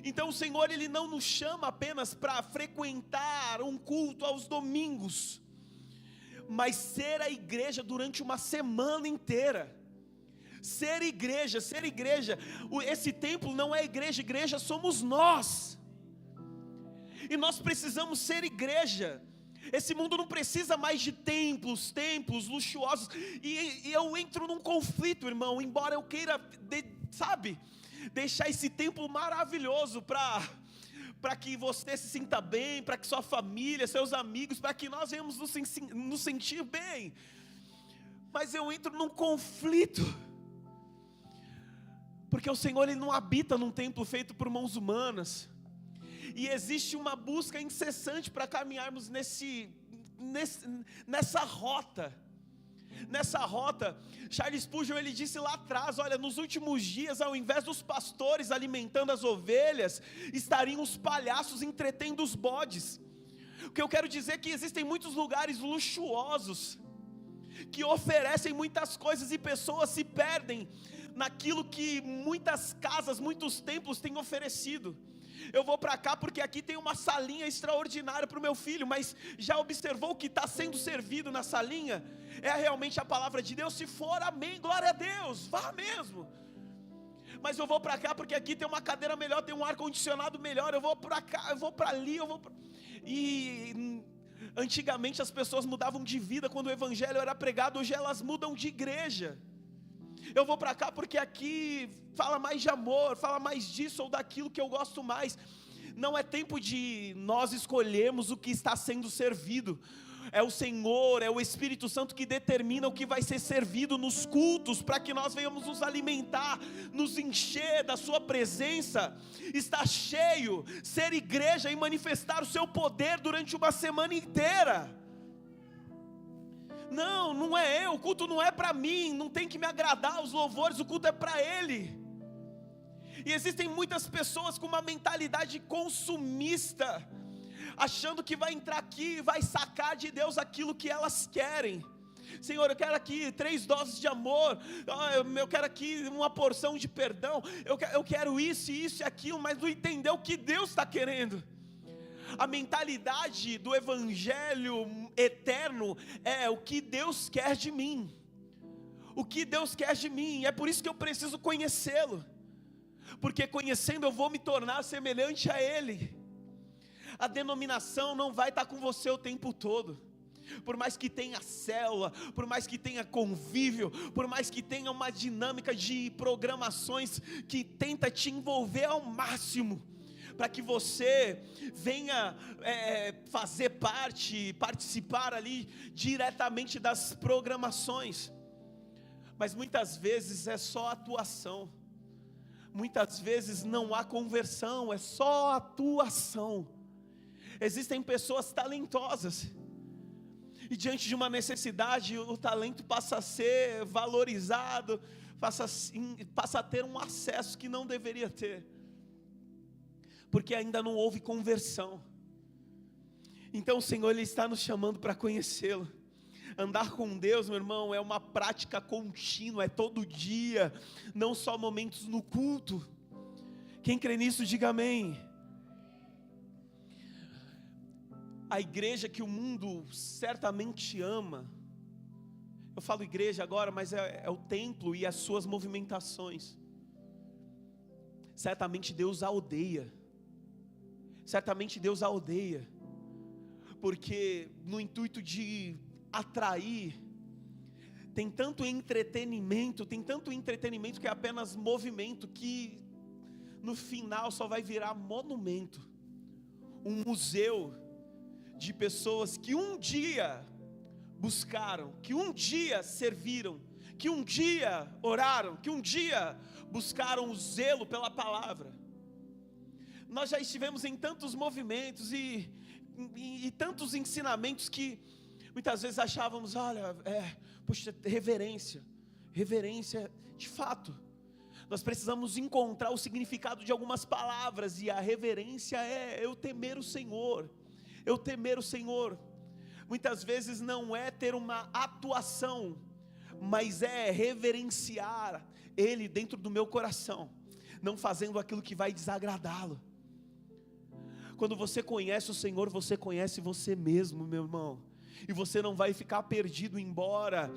Então o Senhor ele não nos chama apenas para frequentar um culto aos domingos, mas ser a igreja durante uma semana inteira, Ser igreja, ser igreja. Esse templo não é igreja, igreja somos nós. E nós precisamos ser igreja. Esse mundo não precisa mais de templos luxuosos. E eu entro num conflito, irmão. Embora eu queira, deixar esse templo maravilhoso para que você se sinta bem, para que sua família, seus amigos, para que nós venhamos nos sentir bem. Mas eu entro num conflito. Porque o Senhor, Ele não habita num templo feito por mãos humanas. E existe uma busca incessante para caminharmos nessa rota. Nessa rota, Charles Spurgeon, ele disse lá atrás, olha, nos últimos dias, ao invés dos pastores alimentando as ovelhas, estariam os palhaços entretendo os bodes. O que eu quero dizer é que existem muitos lugares luxuosos, que oferecem muitas coisas e pessoas se perdem naquilo que muitas casas, muitos templos têm oferecido. Eu vou para cá porque aqui tem uma salinha extraordinária para o meu filho, mas já observou o que está sendo servido na salinha? É realmente a palavra de Deus? Se for, amém, glória a Deus, vá mesmo. Mas eu vou para cá porque aqui tem uma cadeira melhor, tem um ar-condicionado melhor, eu vou para cá, eu vou para ali, E antigamente as pessoas mudavam de vida quando o evangelho era pregado, hoje elas mudam de igreja. Eu vou para cá porque aqui fala mais de amor, fala mais disso ou daquilo que eu gosto mais. Não é tempo de nós escolhermos o que está sendo servido. É o Senhor, é o Espírito Santo que determina o que vai ser servido nos cultos, para que nós venhamos nos alimentar, nos encher da sua presença, estar cheio, ser igreja e manifestar o seu poder durante uma semana inteira. Não é eu, o culto não é para mim, não tem que me agradar os louvores, o culto é para Ele. E existem muitas pessoas com uma mentalidade consumista, achando que vai entrar aqui e vai sacar de Deus aquilo que elas querem. Senhor, eu quero aqui 3 doses de amor, eu quero aqui uma porção de perdão, eu quero isso e aquilo, mas não entendeu o que Deus está querendo. A mentalidade do evangelho eterno é o que Deus quer de mim. O que Deus quer de mim, é por isso que eu preciso conhecê-lo. Porque conhecendo eu vou me tornar semelhante a Ele. A denominação não vai estar com você o tempo todo. Por mais que tenha célula, por mais que tenha convívio, por mais que tenha uma dinâmica de programações que tenta te envolver ao máximo, para que você venha fazer parte, participar ali diretamente das programações. Mas muitas vezes é só atuação, muitas vezes não há conversão, é só atuação. Existem pessoas talentosas, e diante de uma necessidade, o talento passa a ser valorizado, passa a ter um acesso que não deveria ter, porque ainda não houve conversão. Então o Senhor, Ele está nos chamando para conhecê-lo. Andar com Deus, meu irmão, é uma prática contínua, é todo dia, não só momentos no culto. Quem crê nisso, diga amém. A igreja que o mundo certamente ama, eu falo igreja agora, mas é o templo e as suas movimentações. Certamente Deus a odeia. Certamente Deus a odeia, porque no intuito de atrair, tem tanto entretenimento que é apenas movimento, que no final só vai virar monumento, um museu de pessoas que um dia buscaram, que um dia serviram, que um dia oraram, que um dia buscaram o zelo pela palavra. Nós já estivemos em tantos movimentos e tantos ensinamentos que muitas vezes achávamos, olha, poxa, reverência, de fato, nós precisamos encontrar o significado de algumas palavras, e a reverência é eu temer o Senhor, muitas vezes não é ter uma atuação, mas é reverenciar Ele dentro do meu coração, não fazendo aquilo que vai desagradá-lo. Quando você conhece o Senhor, você conhece você mesmo, meu irmão. E você não vai ficar perdido, embora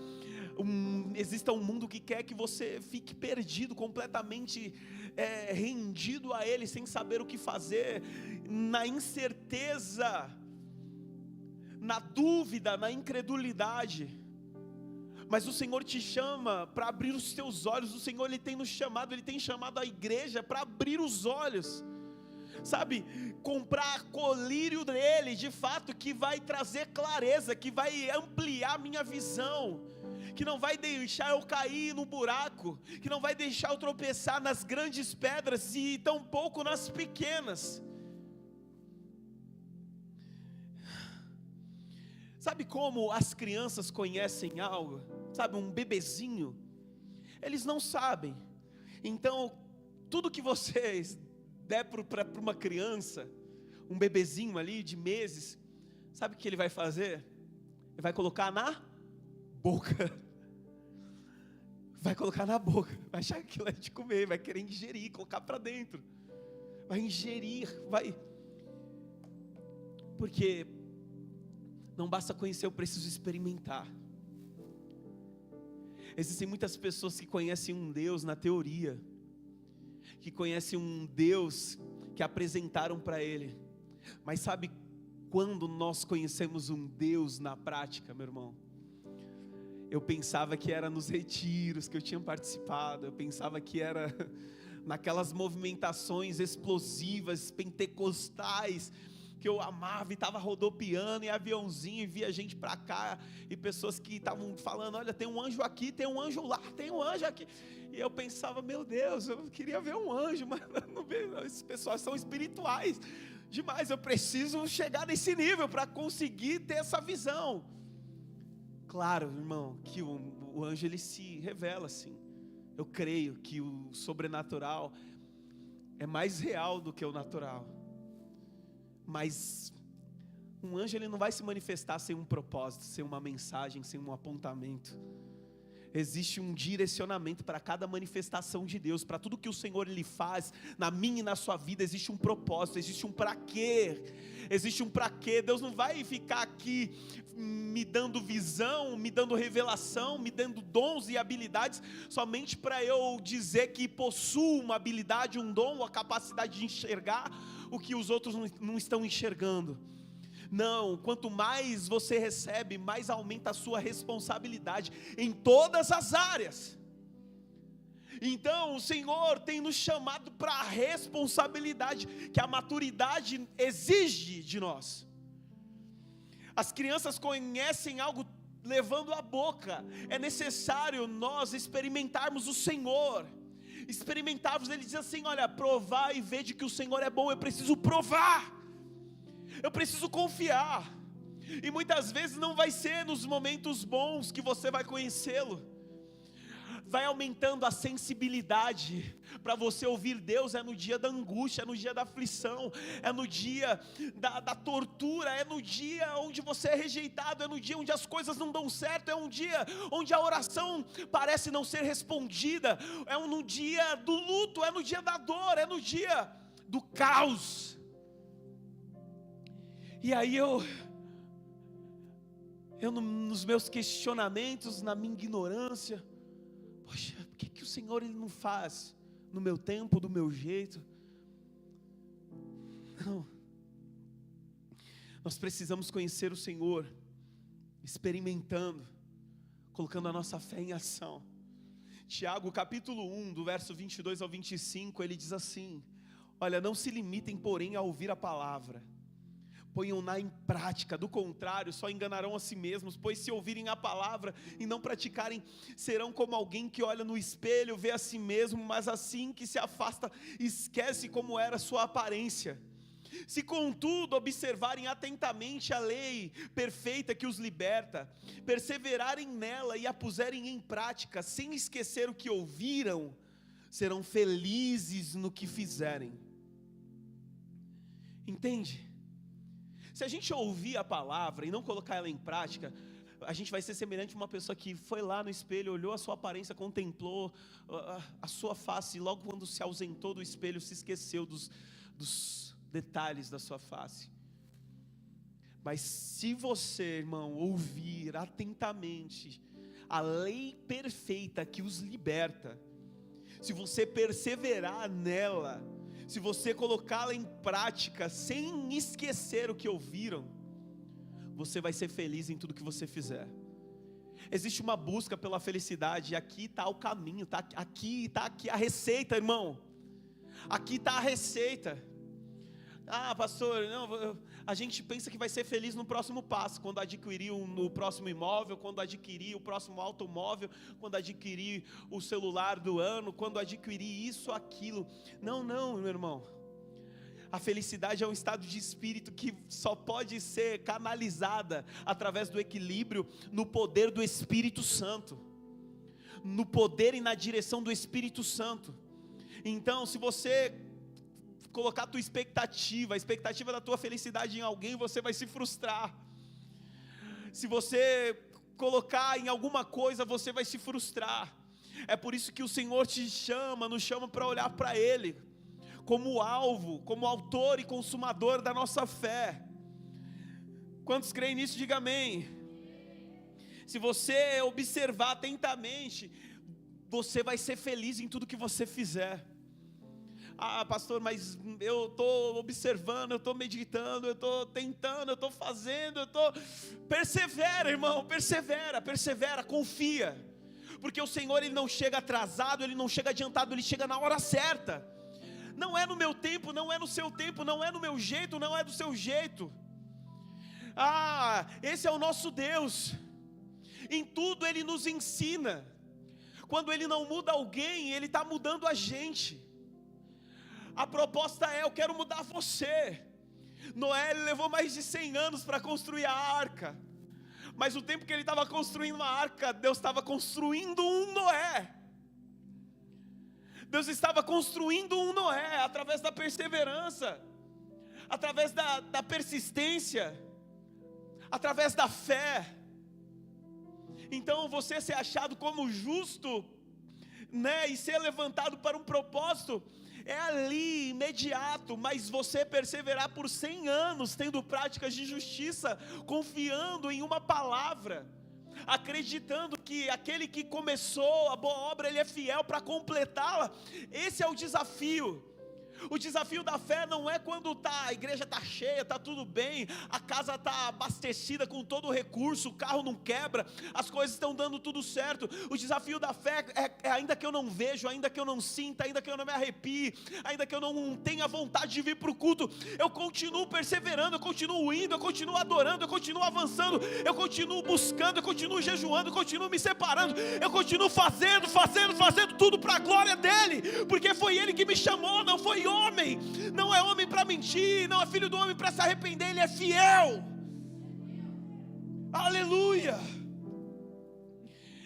exista um mundo que quer que você fique perdido, completamente rendido a ele, sem saber o que fazer, na incerteza, na dúvida, na incredulidade. Mas o Senhor te chama para abrir os teus olhos. O Senhor, Ele tem nos chamado, Ele tem chamado a igreja para abrir os olhos, sabe, comprar colírio dele, de fato, que vai trazer clareza, que vai ampliar minha visão, que não vai deixar eu cair no buraco, que não vai deixar eu tropeçar nas grandes pedras e tampouco nas pequenas. Sabe como as crianças conhecem algo? Sabe, um bebezinho, eles não sabem. Então, tudo que vocês der para uma criança, um bebezinho ali de meses, sabe o que ele vai fazer? Ele vai colocar na boca. Vai colocar na boca, vai achar que aquilo é de comer, vai querer ingerir, colocar para dentro. Vai ingerir, porque não basta conhecer, eu preciso experimentar. Existem muitas pessoas que conhecem um Deus na teoria, que conhecem um Deus que apresentaram para Ele, mas sabe quando nós conhecemos um Deus na prática, meu irmão? Eu pensava que era nos retiros que eu tinha participado, eu pensava que era naquelas movimentações explosivas, pentecostais, que eu amava e estava rodopiando em aviãozinho e via gente para cá e pessoas que estavam falando, olha, tem um anjo aqui, tem um anjo lá, tem um anjo aqui, e eu pensava, meu Deus, eu queria ver um anjo, mas não vejo, esses pessoas são espirituais demais, eu preciso chegar nesse nível para conseguir ter essa visão. Claro, irmão, que o anjo ele se revela assim, eu creio que o sobrenatural é mais real do que o natural. Mas um anjo ele não vai se manifestar sem um propósito, sem uma mensagem, sem um apontamento. Existe um direcionamento para cada manifestação de Deus, para tudo que o Senhor ele faz na minha e na sua vida. Existe um propósito, existe um para quê. Existe um para quê. Deus não vai ficar aqui me dando visão, me dando revelação, me dando dons e habilidades somente para eu dizer que possuo uma habilidade, um dom, a capacidade de enxergar o que os outros não estão enxergando. Não, quanto mais você recebe, mais aumenta a sua responsabilidade em todas as áreas. Então o Senhor tem nos chamado para a responsabilidade que a maturidade exige de nós. As crianças conhecem algo levando a boca. É necessário nós experimentarmos o Senhor. Experimentarmos, ele diz assim, olha, provar e ver de que o Senhor é bom. Eu preciso provar, eu preciso confiar. E muitas vezes não vai ser nos momentos bons que você vai conhecê-lo. Vai aumentando a sensibilidade para você ouvir Deus. É no dia da angústia, é no dia da aflição, é no dia da tortura, é no dia onde você é rejeitado, é no dia onde as coisas não dão certo, é um dia onde a oração parece não ser respondida, é no dia do luto, é no dia da dor, é no dia do caos. E aí eu nos meus questionamentos, na minha ignorância, poxa, por que o Senhor ele não faz no meu tempo, do meu jeito? Não. Nós precisamos conhecer o Senhor, experimentando, colocando a nossa fé em ação. Tiago capítulo 1, do verso 22 ao 25, ele diz assim, olha, não se limitem porém a ouvir a palavra, ponham-na em prática, do contrário, só enganarão a si mesmos, pois se ouvirem a palavra e não praticarem, serão como alguém que olha no espelho, vê a si mesmo, mas assim que se afasta, esquece como era sua aparência. Se contudo observarem atentamente a lei perfeita que os liberta, perseverarem nela e a puserem em prática, sem esquecer o que ouviram, serão felizes no que fizerem. Entende? Se a gente ouvir a palavra e não colocar ela em prática, a gente vai ser semelhante a uma pessoa que foi lá no espelho, olhou a sua aparência, contemplou a sua face, e logo quando se ausentou do espelho, se esqueceu dos detalhes da sua face. Mas se você, irmão, ouvir atentamente a lei perfeita que os liberta, se você perseverar nela, se você colocá-la em prática, sem esquecer o que ouviram, você vai ser feliz em tudo que você fizer. Existe uma busca pela felicidade, e aqui está o caminho, aqui a receita, irmão. Aqui está a receita. Ah, pastor, não, a gente pensa que vai ser feliz no próximo passo, quando adquirir o próximo imóvel, quando adquirir o próximo automóvel, quando adquirir o celular do ano, quando adquirir isso, aquilo. Não, meu irmão. A felicidade é um estado de espírito que só pode ser canalizada através do equilíbrio no poder do Espírito Santo, no poder e na direção do Espírito Santo. Então, se você colocar a tua expectativa, a expectativa da tua felicidade em alguém, você vai se frustrar. Se você colocar em alguma coisa, você vai se frustrar. É por isso que o Senhor nos chama para olhar para Ele, como alvo, como autor e consumador da nossa fé. Quantos creem nisso, diga amém. Se você observar atentamente, você vai ser feliz em tudo que você fizer. Ah, pastor, mas eu estou observando, eu estou meditando, eu estou tentando, eu estou fazendo, Persevera, irmão, persevera, confia. Porque o Senhor, Ele não chega atrasado, Ele não chega adiantado, Ele chega na hora certa. Não é no meu tempo, não é no seu tempo, não é no meu jeito, não é do seu jeito. Ah, esse é o nosso Deus. Em tudo Ele nos ensina. Quando Ele não muda alguém, Ele está mudando a gente. A proposta é: eu quero mudar você. Noé levou mais de 100 anos para construir a arca, mas o tempo que ele estava construindo a arca, Deus estava construindo um Noé. Deus estava construindo um Noé através da perseverança, através da persistência, através da fé. Então você ser achado como justo, né, e ser levantado para um propósito, é ali, imediato, mas você perseverar por 100 anos, tendo práticas de justiça, confiando em uma palavra, acreditando que aquele que começou a boa obra, Ele é fiel para completá-la. Esse é o desafio. O desafio da fé não é quando a igreja está cheia, está tudo bem, a casa está abastecida com todo o recurso, o carro não quebra, as coisas estão dando tudo certo. O desafio da fé é ainda que eu não vejo, ainda que eu não sinta, ainda que eu não me arrepie, ainda que eu não tenha vontade de vir para o culto, eu continuo perseverando, eu continuo indo, eu continuo adorando, eu continuo avançando, eu continuo buscando, eu continuo jejuando, eu continuo me separando, eu continuo fazendo tudo para a glória dEle, porque foi Ele que me chamou, não foi homem, não é homem para mentir, não é filho do homem para se arrepender, Ele é fiel. Aleluia.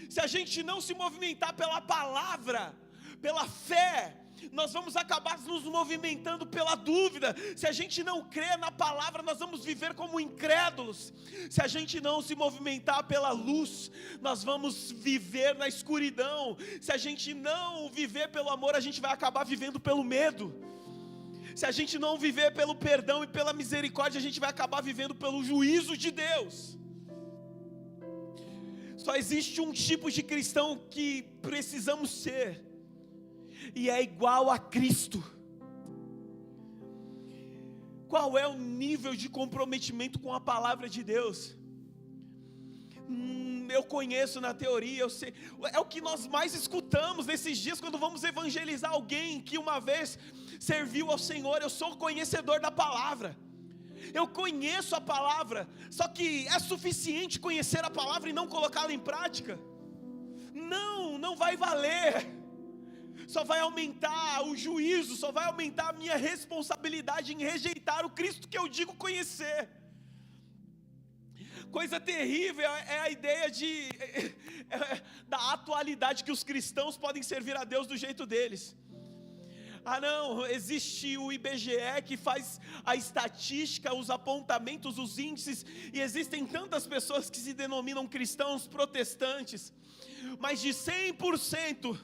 Se a gente não se movimentar pela palavra, pela fé, nós vamos acabar nos movimentando pela dúvida. Se a gente não crer na palavra, nós vamos viver como incrédulos. Se a gente não se movimentar pela luz, nós vamos viver na escuridão. Se a gente não viver pelo amor, a gente vai acabar vivendo pelo medo. Se a gente não viver pelo perdão e pela misericórdia, a gente vai acabar vivendo pelo juízo de Deus. Só existe um tipo de cristão que precisamos ser, e é igual a Cristo. Qual é o nível de comprometimento com a palavra de Deus? Eu conheço na teoria, eu sei, é o que nós mais escutamos nesses dias quando vamos evangelizar alguém que uma vez serviu ao Senhor. Eu sou conhecedor da palavra, eu conheço a palavra, só que é suficiente conhecer a palavra e não colocá-la em prática? Não vai valer. Só vai aumentar o juízo, só vai aumentar a minha responsabilidade em rejeitar o Cristo que eu digo conhecer. Coisa terrível é a ideia da atualidade, que os cristãos podem servir a Deus do jeito deles. Ah não, existe o IBGE que faz a estatística, os apontamentos, os índices, e existem tantas pessoas que se denominam cristãos protestantes, mas de 100%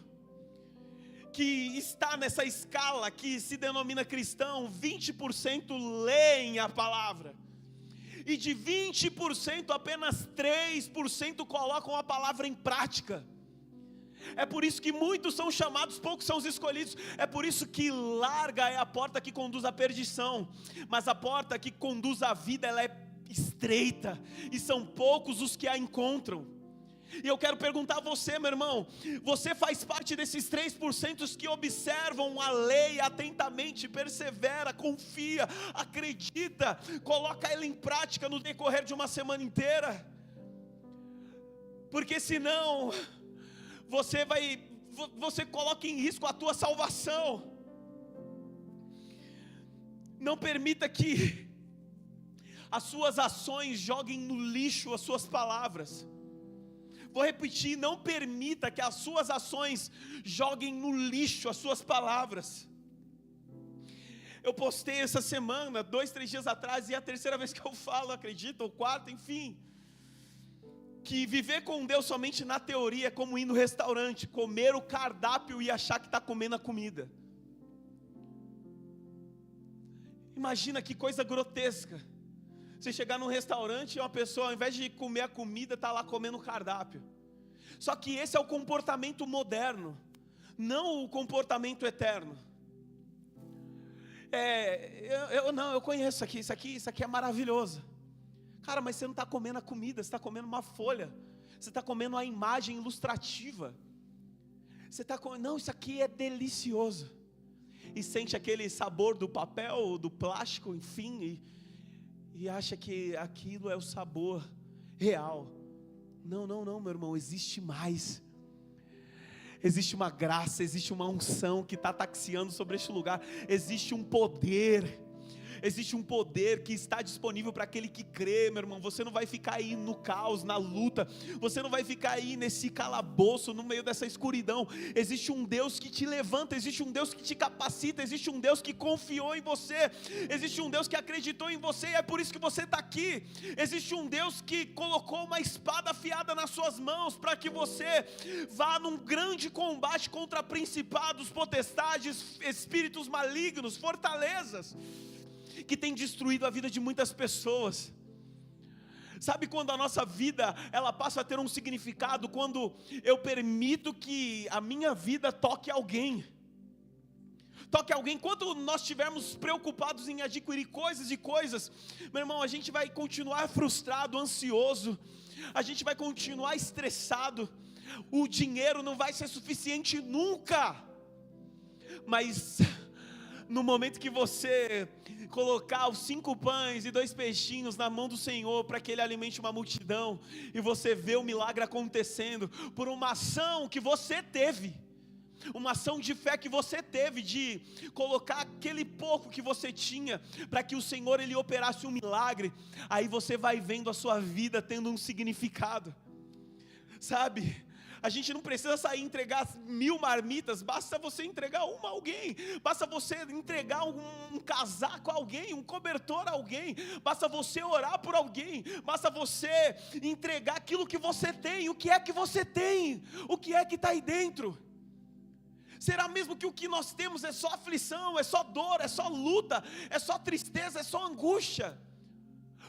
que está nessa escala que se denomina cristão, 20% leem a palavra. e de 20% apenas 3% colocam a palavra em prática. É por isso que muitos são chamados, poucos são os escolhidos. É por isso que larga é a porta que conduz à perdição, mas a porta que conduz à vida, ela é estreita, e são poucos os que a encontram. E eu quero perguntar a você, meu irmão, você faz parte desses 3% que observam a lei atentamente, persevera, confia, acredita, coloca ela em prática no decorrer de uma semana inteira? Porque senão você coloca em risco a tua salvação. Não permita que as suas ações joguem no lixo as suas palavras. Vou repetir, não permita que as suas ações joguem no lixo as suas palavras. Eu postei essa semana, 2, 3 dias atrás, e é a terceira vez que eu falo, acredito, ou quarta, enfim, que viver com Deus somente na teoria é como ir no restaurante, comer o cardápio e achar que está comendo a comida. Imagina que coisa grotesca. Você chegar num restaurante e uma pessoa, ao invés de comer a comida, está lá comendo o cardápio. Só que esse é o comportamento moderno, não o comportamento eterno. Eu conheço isso aqui é maravilhoso. Cara, mas você não está comendo a comida, você está comendo uma folha. Você está comendo a imagem ilustrativa. Você está comendo, não, isso aqui é delicioso. E sente aquele sabor do papel, do plástico, enfim, e acha que aquilo é o sabor real. Não, meu irmão, existe mais. Existe uma graça, existe uma unção que está taxiando sobre este lugar. Existe um poder. Existe um poder que está disponível para aquele que crê, meu irmão. Você não vai ficar aí no caos, na luta. Você não vai ficar aí nesse calabouço, no meio dessa escuridão. Existe um Deus que te levanta, existe um Deus que te capacita, existe um Deus que confiou em você, existe um Deus que acreditou em você, e é por isso que você está aqui. Existe um Deus que colocou uma espada afiada nas suas mãos, para que você vá num grande combate contra principados, potestades, espíritos malignos, fortalezas que tem destruído a vida de muitas pessoas. Sabe quando a nossa vida, ela passa a ter um significado? Quando eu permito que a minha vida toque alguém. Quando nós estivermos preocupados em adquirir coisas e coisas, meu irmão, a gente vai continuar frustrado, ansioso, a gente vai continuar estressado, o dinheiro não vai ser suficiente nunca. Mas no momento que você colocar os 5 pães e 2 peixinhos na mão do Senhor, para que Ele alimente uma multidão, e você vê o milagre acontecendo, por uma ação que você teve, uma ação de fé que você teve, de colocar aquele pouco que você tinha, para que o Senhor Ele operasse um milagre, aí você vai vendo a sua vida tendo um significado, sabe? A gente não precisa sair e entregar 1000 marmitas, basta você entregar uma a alguém, basta você entregar um casaco a alguém, um cobertor a alguém, basta você orar por alguém, basta você entregar aquilo que você tem. O que é que você tem? O que é que está aí dentro? Será mesmo que o que nós temos é só aflição, é só dor, é só luta, é só tristeza, é só angústia?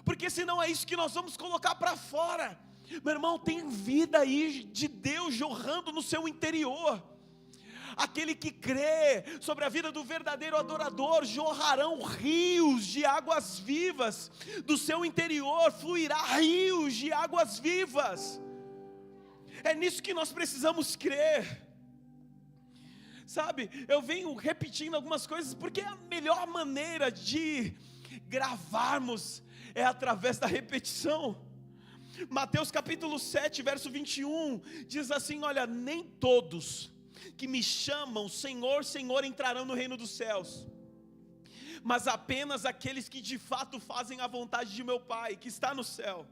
Porque senão é isso que nós vamos colocar para fora. Meu irmão, tem vida aí de Deus jorrando no seu interior. Aquele que crê sobre a vida do verdadeiro adorador, jorrarão rios de águas vivas, do seu interior fluirá rios de águas vivas. É nisso que nós precisamos crer. Sabe, eu venho repetindo algumas coisas, porque a melhor maneira de gravarmos é através da repetição. Mateus capítulo 7, verso 21, diz assim: olha, nem todos que me chamam Senhor, Senhor entrarão no reino dos céus, mas apenas aqueles que de fato fazem a vontade de meu Pai, que está no céu.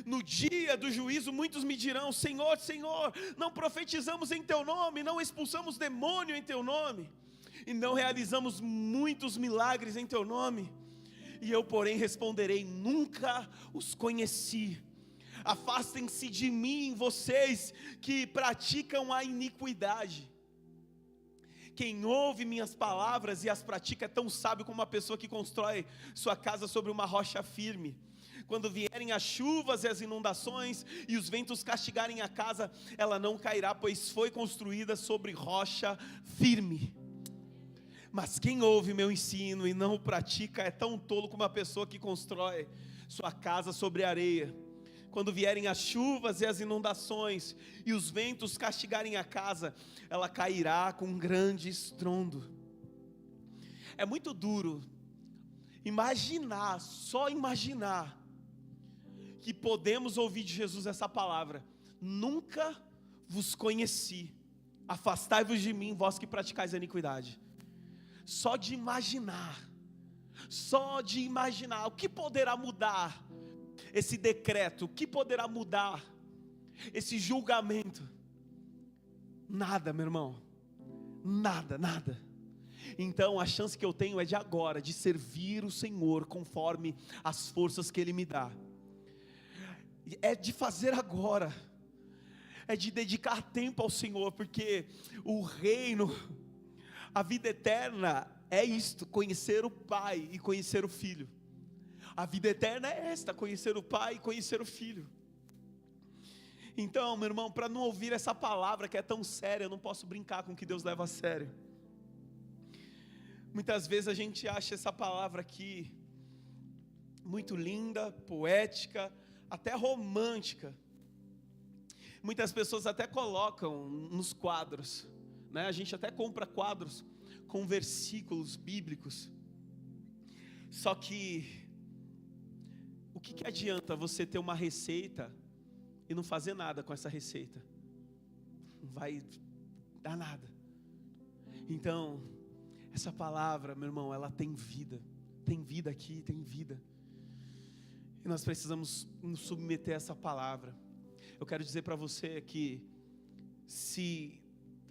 No dia do juízo muitos me dirão: Senhor, Senhor, não profetizamos em Teu nome, não expulsamos demônio em Teu nome, e não realizamos muitos milagres em Teu nome? E eu, porém, responderei: nunca os conheci. Afastem-se de mim, vocês que praticam a iniquidade. Quem ouve minhas palavras e as pratica é tão sábio como uma pessoa que constrói sua casa sobre uma rocha firme. Quando vierem as chuvas e as inundações e os ventos castigarem a casa, ela não cairá, pois foi construída sobre rocha firme. Mas quem ouve meu ensino e não o pratica é tão tolo como uma pessoa que constrói sua casa sobre areia. Quando vierem as chuvas e as inundações e os ventos castigarem a casa, ela cairá com um grande estrondo. É muito duro imaginar, só imaginar, que podemos ouvir de Jesus essa palavra: nunca vos conheci, afastai-vos de mim, vós que praticais a iniquidade. Só de imaginar, o que poderá mudar esse decreto? O que poderá mudar esse julgamento? Nada, meu irmão, nada. Então a chance que eu tenho é de agora, de servir o Senhor conforme as forças que Ele me dá. É de fazer agora, é de dedicar tempo ao Senhor, porque o reino, a vida eterna é isto: conhecer o Pai e conhecer o Filho. A vida eterna é esta: conhecer o Pai e conhecer o Filho. Então, meu irmão, para não ouvir essa palavra que é tão séria, eu não posso brincar com o que Deus leva a sério. Muitas vezes a gente acha essa palavra aqui muito linda, poética, até romântica. Muitas pessoas até colocam nos quadros, né? A gente até compra quadros com versículos bíblicos. Só que o que adianta você ter uma receita e não fazer nada com essa receita? Não vai dar nada. Então, essa palavra, meu irmão, ela tem vida aqui, tem vida. E nós precisamos nos submeter a essa palavra. Eu quero dizer para você que, se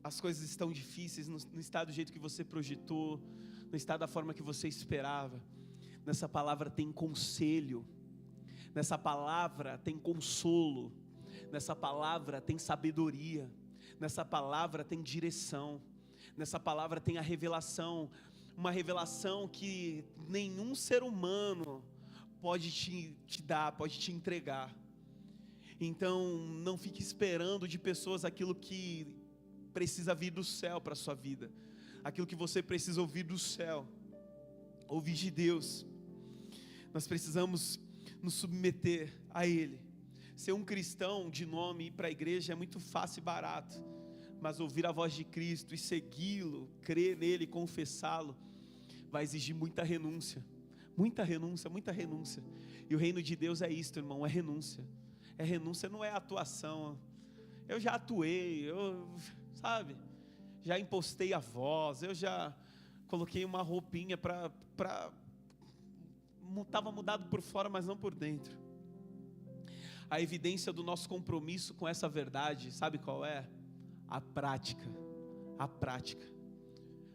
as coisas estão difíceis, não está do jeito que você projetou, não está da forma que você esperava, nessa palavra tem conselho, nessa palavra tem consolo, nessa palavra tem sabedoria, nessa palavra tem direção, nessa palavra tem a revelação, uma revelação que nenhum ser humano pode te dar, pode te entregar. Então não fique esperando de pessoas aquilo que precisa vir do céu para a sua vida, aquilo que você precisa ouvir do céu, ouvir de Deus. Nós precisamos nos submeter a Ele. Ser um cristão de nome, ir para a igreja é muito fácil e barato, mas ouvir a voz de Cristo e segui-lo, crer nele, confessá-lo, vai exigir muita renúncia. Muita renúncia. E o reino de Deus é isto, irmão, é renúncia. É renúncia, não é atuação. Eu já atuei, já impostei a voz, eu já coloquei uma roupinha estava mudado por fora, mas não por dentro. A evidência do nosso compromisso com essa verdade, sabe qual é? A prática.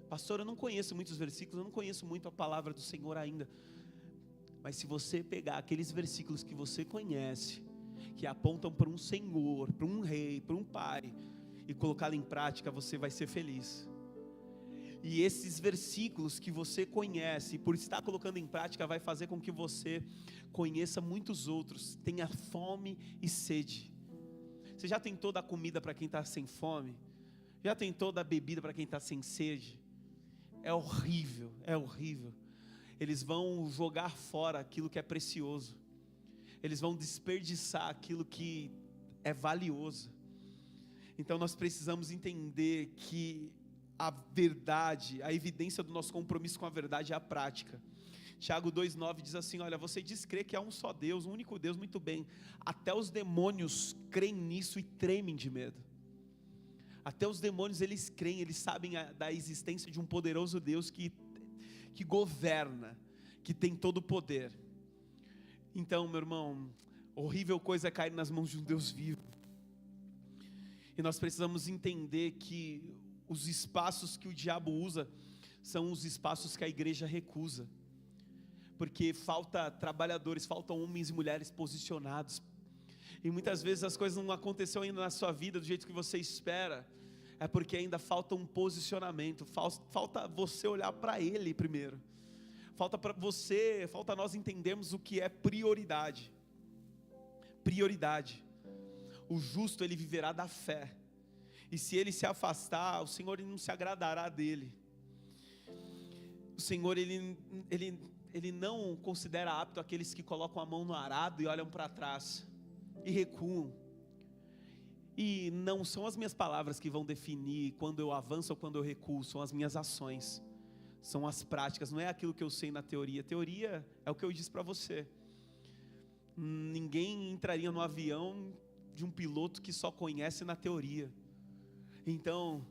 Pastor, eu não conheço muitos versículos, eu não conheço muito a palavra do Senhor ainda. Mas se você pegar aqueles versículos que você conhece, que apontam para um Senhor, para um Rei, para um Pai, e colocá-lo em prática, você vai ser feliz. E esses versículos que você conhece, por estar colocando em prática, vai fazer com que você conheça muitos outros, tenha fome e sede. Você já tentou dar comida para quem está sem fome? Já tentou dar bebida para quem está sem sede? É horrível. Eles vão jogar fora aquilo que é precioso. Eles vão desperdiçar aquilo que é valioso. Então nós precisamos entender que a verdade, a evidência do nosso compromisso com a verdade é a prática. Tiago 2,9 diz assim: olha, você diz crer que há um só Deus, um único Deus, muito bem. Até os demônios creem nisso e tremem de medo. Até os demônios, eles creem, eles sabem da existência de um poderoso Deus que governa, que tem todo o poder. Então, meu irmão, horrível coisa é cair nas mãos de um Deus vivo. E nós precisamos entender que os espaços que o diabo usa são os espaços que a igreja recusa. Porque falta trabalhadores, faltam homens e mulheres posicionados. E muitas vezes as coisas não aconteceram ainda na sua vida do jeito que você espera. é porque ainda falta um posicionamento, falta você olhar para Ele primeiro, falta nós entendermos o que é prioridade. Prioridade. O justo ele viverá da fé, e se ele se afastar, o Senhor não se agradará dele. O Senhor ele não considera apto aqueles que colocam a mão no arado e olham para trás e recuam. E não são as minhas palavras que vão definir quando eu avanço ou quando eu recuo, são as minhas ações, são as práticas, não é aquilo que eu sei na teoria. Teoria é o que eu disse para você. Ninguém entraria no avião de um piloto que só conhece na teoria. Então,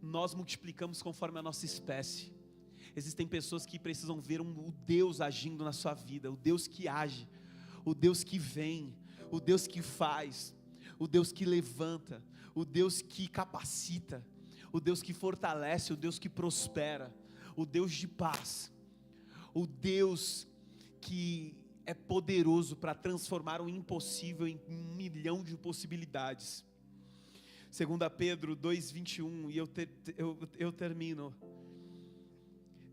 nós multiplicamos conforme a nossa espécie. Existem pessoas que precisam ver o Deus agindo na sua vida, o Deus que age, o Deus que vem, o Deus que faz, o Deus que levanta, o Deus que capacita, o Deus que fortalece, o Deus que prospera, o Deus de paz, o Deus que é poderoso para transformar o impossível em 1 milhão de possibilidades. 2 Pedro 2:21, e eu termino.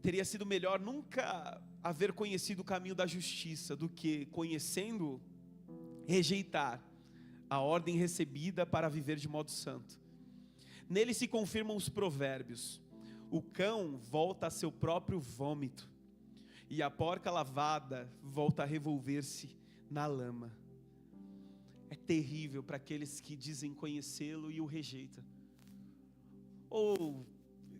Teria sido melhor nunca haver conhecido o caminho da justiça, do que, conhecendo, rejeitar a ordem recebida para viver de modo santo. Nele se confirmam os provérbios: o cão volta a seu próprio vômito, e a porca lavada volta a revolver-se na lama. É terrível para aqueles que dizem conhecê-lo e o rejeitam, ou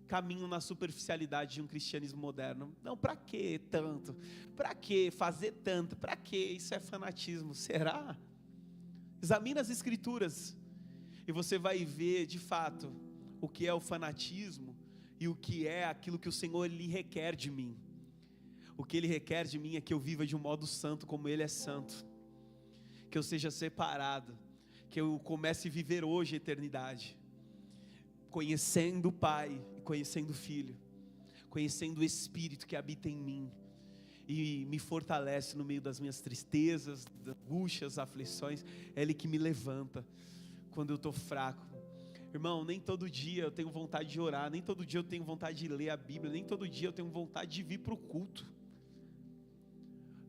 caminham na superficialidade de um cristianismo moderno. Não, para que tanto? Para que fazer tanto? Para que? Isso é fanatismo. Será? Examina as escrituras e você vai ver de fato o que é o fanatismo e o que é aquilo que o Senhor lhe requer de mim. O que Ele requer de mim é que eu viva de um modo santo como Ele é santo, que eu seja separado, que eu comece a viver hoje a eternidade, conhecendo o Pai, conhecendo o Filho, conhecendo o Espírito que habita em mim e me fortalece no meio das minhas tristezas, angústias, aflições. É Ele que me levanta quando eu estou fraco. Irmão, nem todo dia eu tenho vontade de orar, nem todo dia eu tenho vontade de ler a Bíblia, nem todo dia eu tenho vontade de vir para o culto,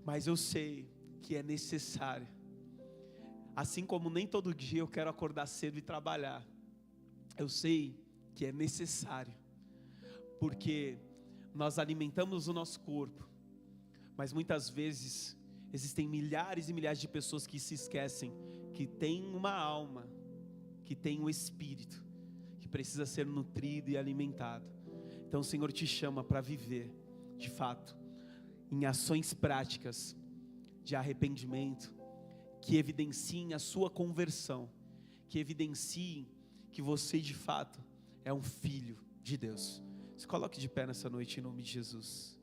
mas eu sei que é necessário. Assim como nem todo dia eu quero acordar cedo e trabalhar, eu sei que é necessário, porque nós alimentamos o nosso corpo, mas muitas vezes existem milhares e milhares de pessoas que se esquecem que tem uma alma, que tem um espírito, que precisa ser nutrido e alimentado. Então o Senhor te chama para viver, de fato, em ações práticas de arrependimento, que evidenciem a sua conversão, que evidenciem que você de fato é um filho de Deus. Se coloque de pé nessa noite em nome de Jesus.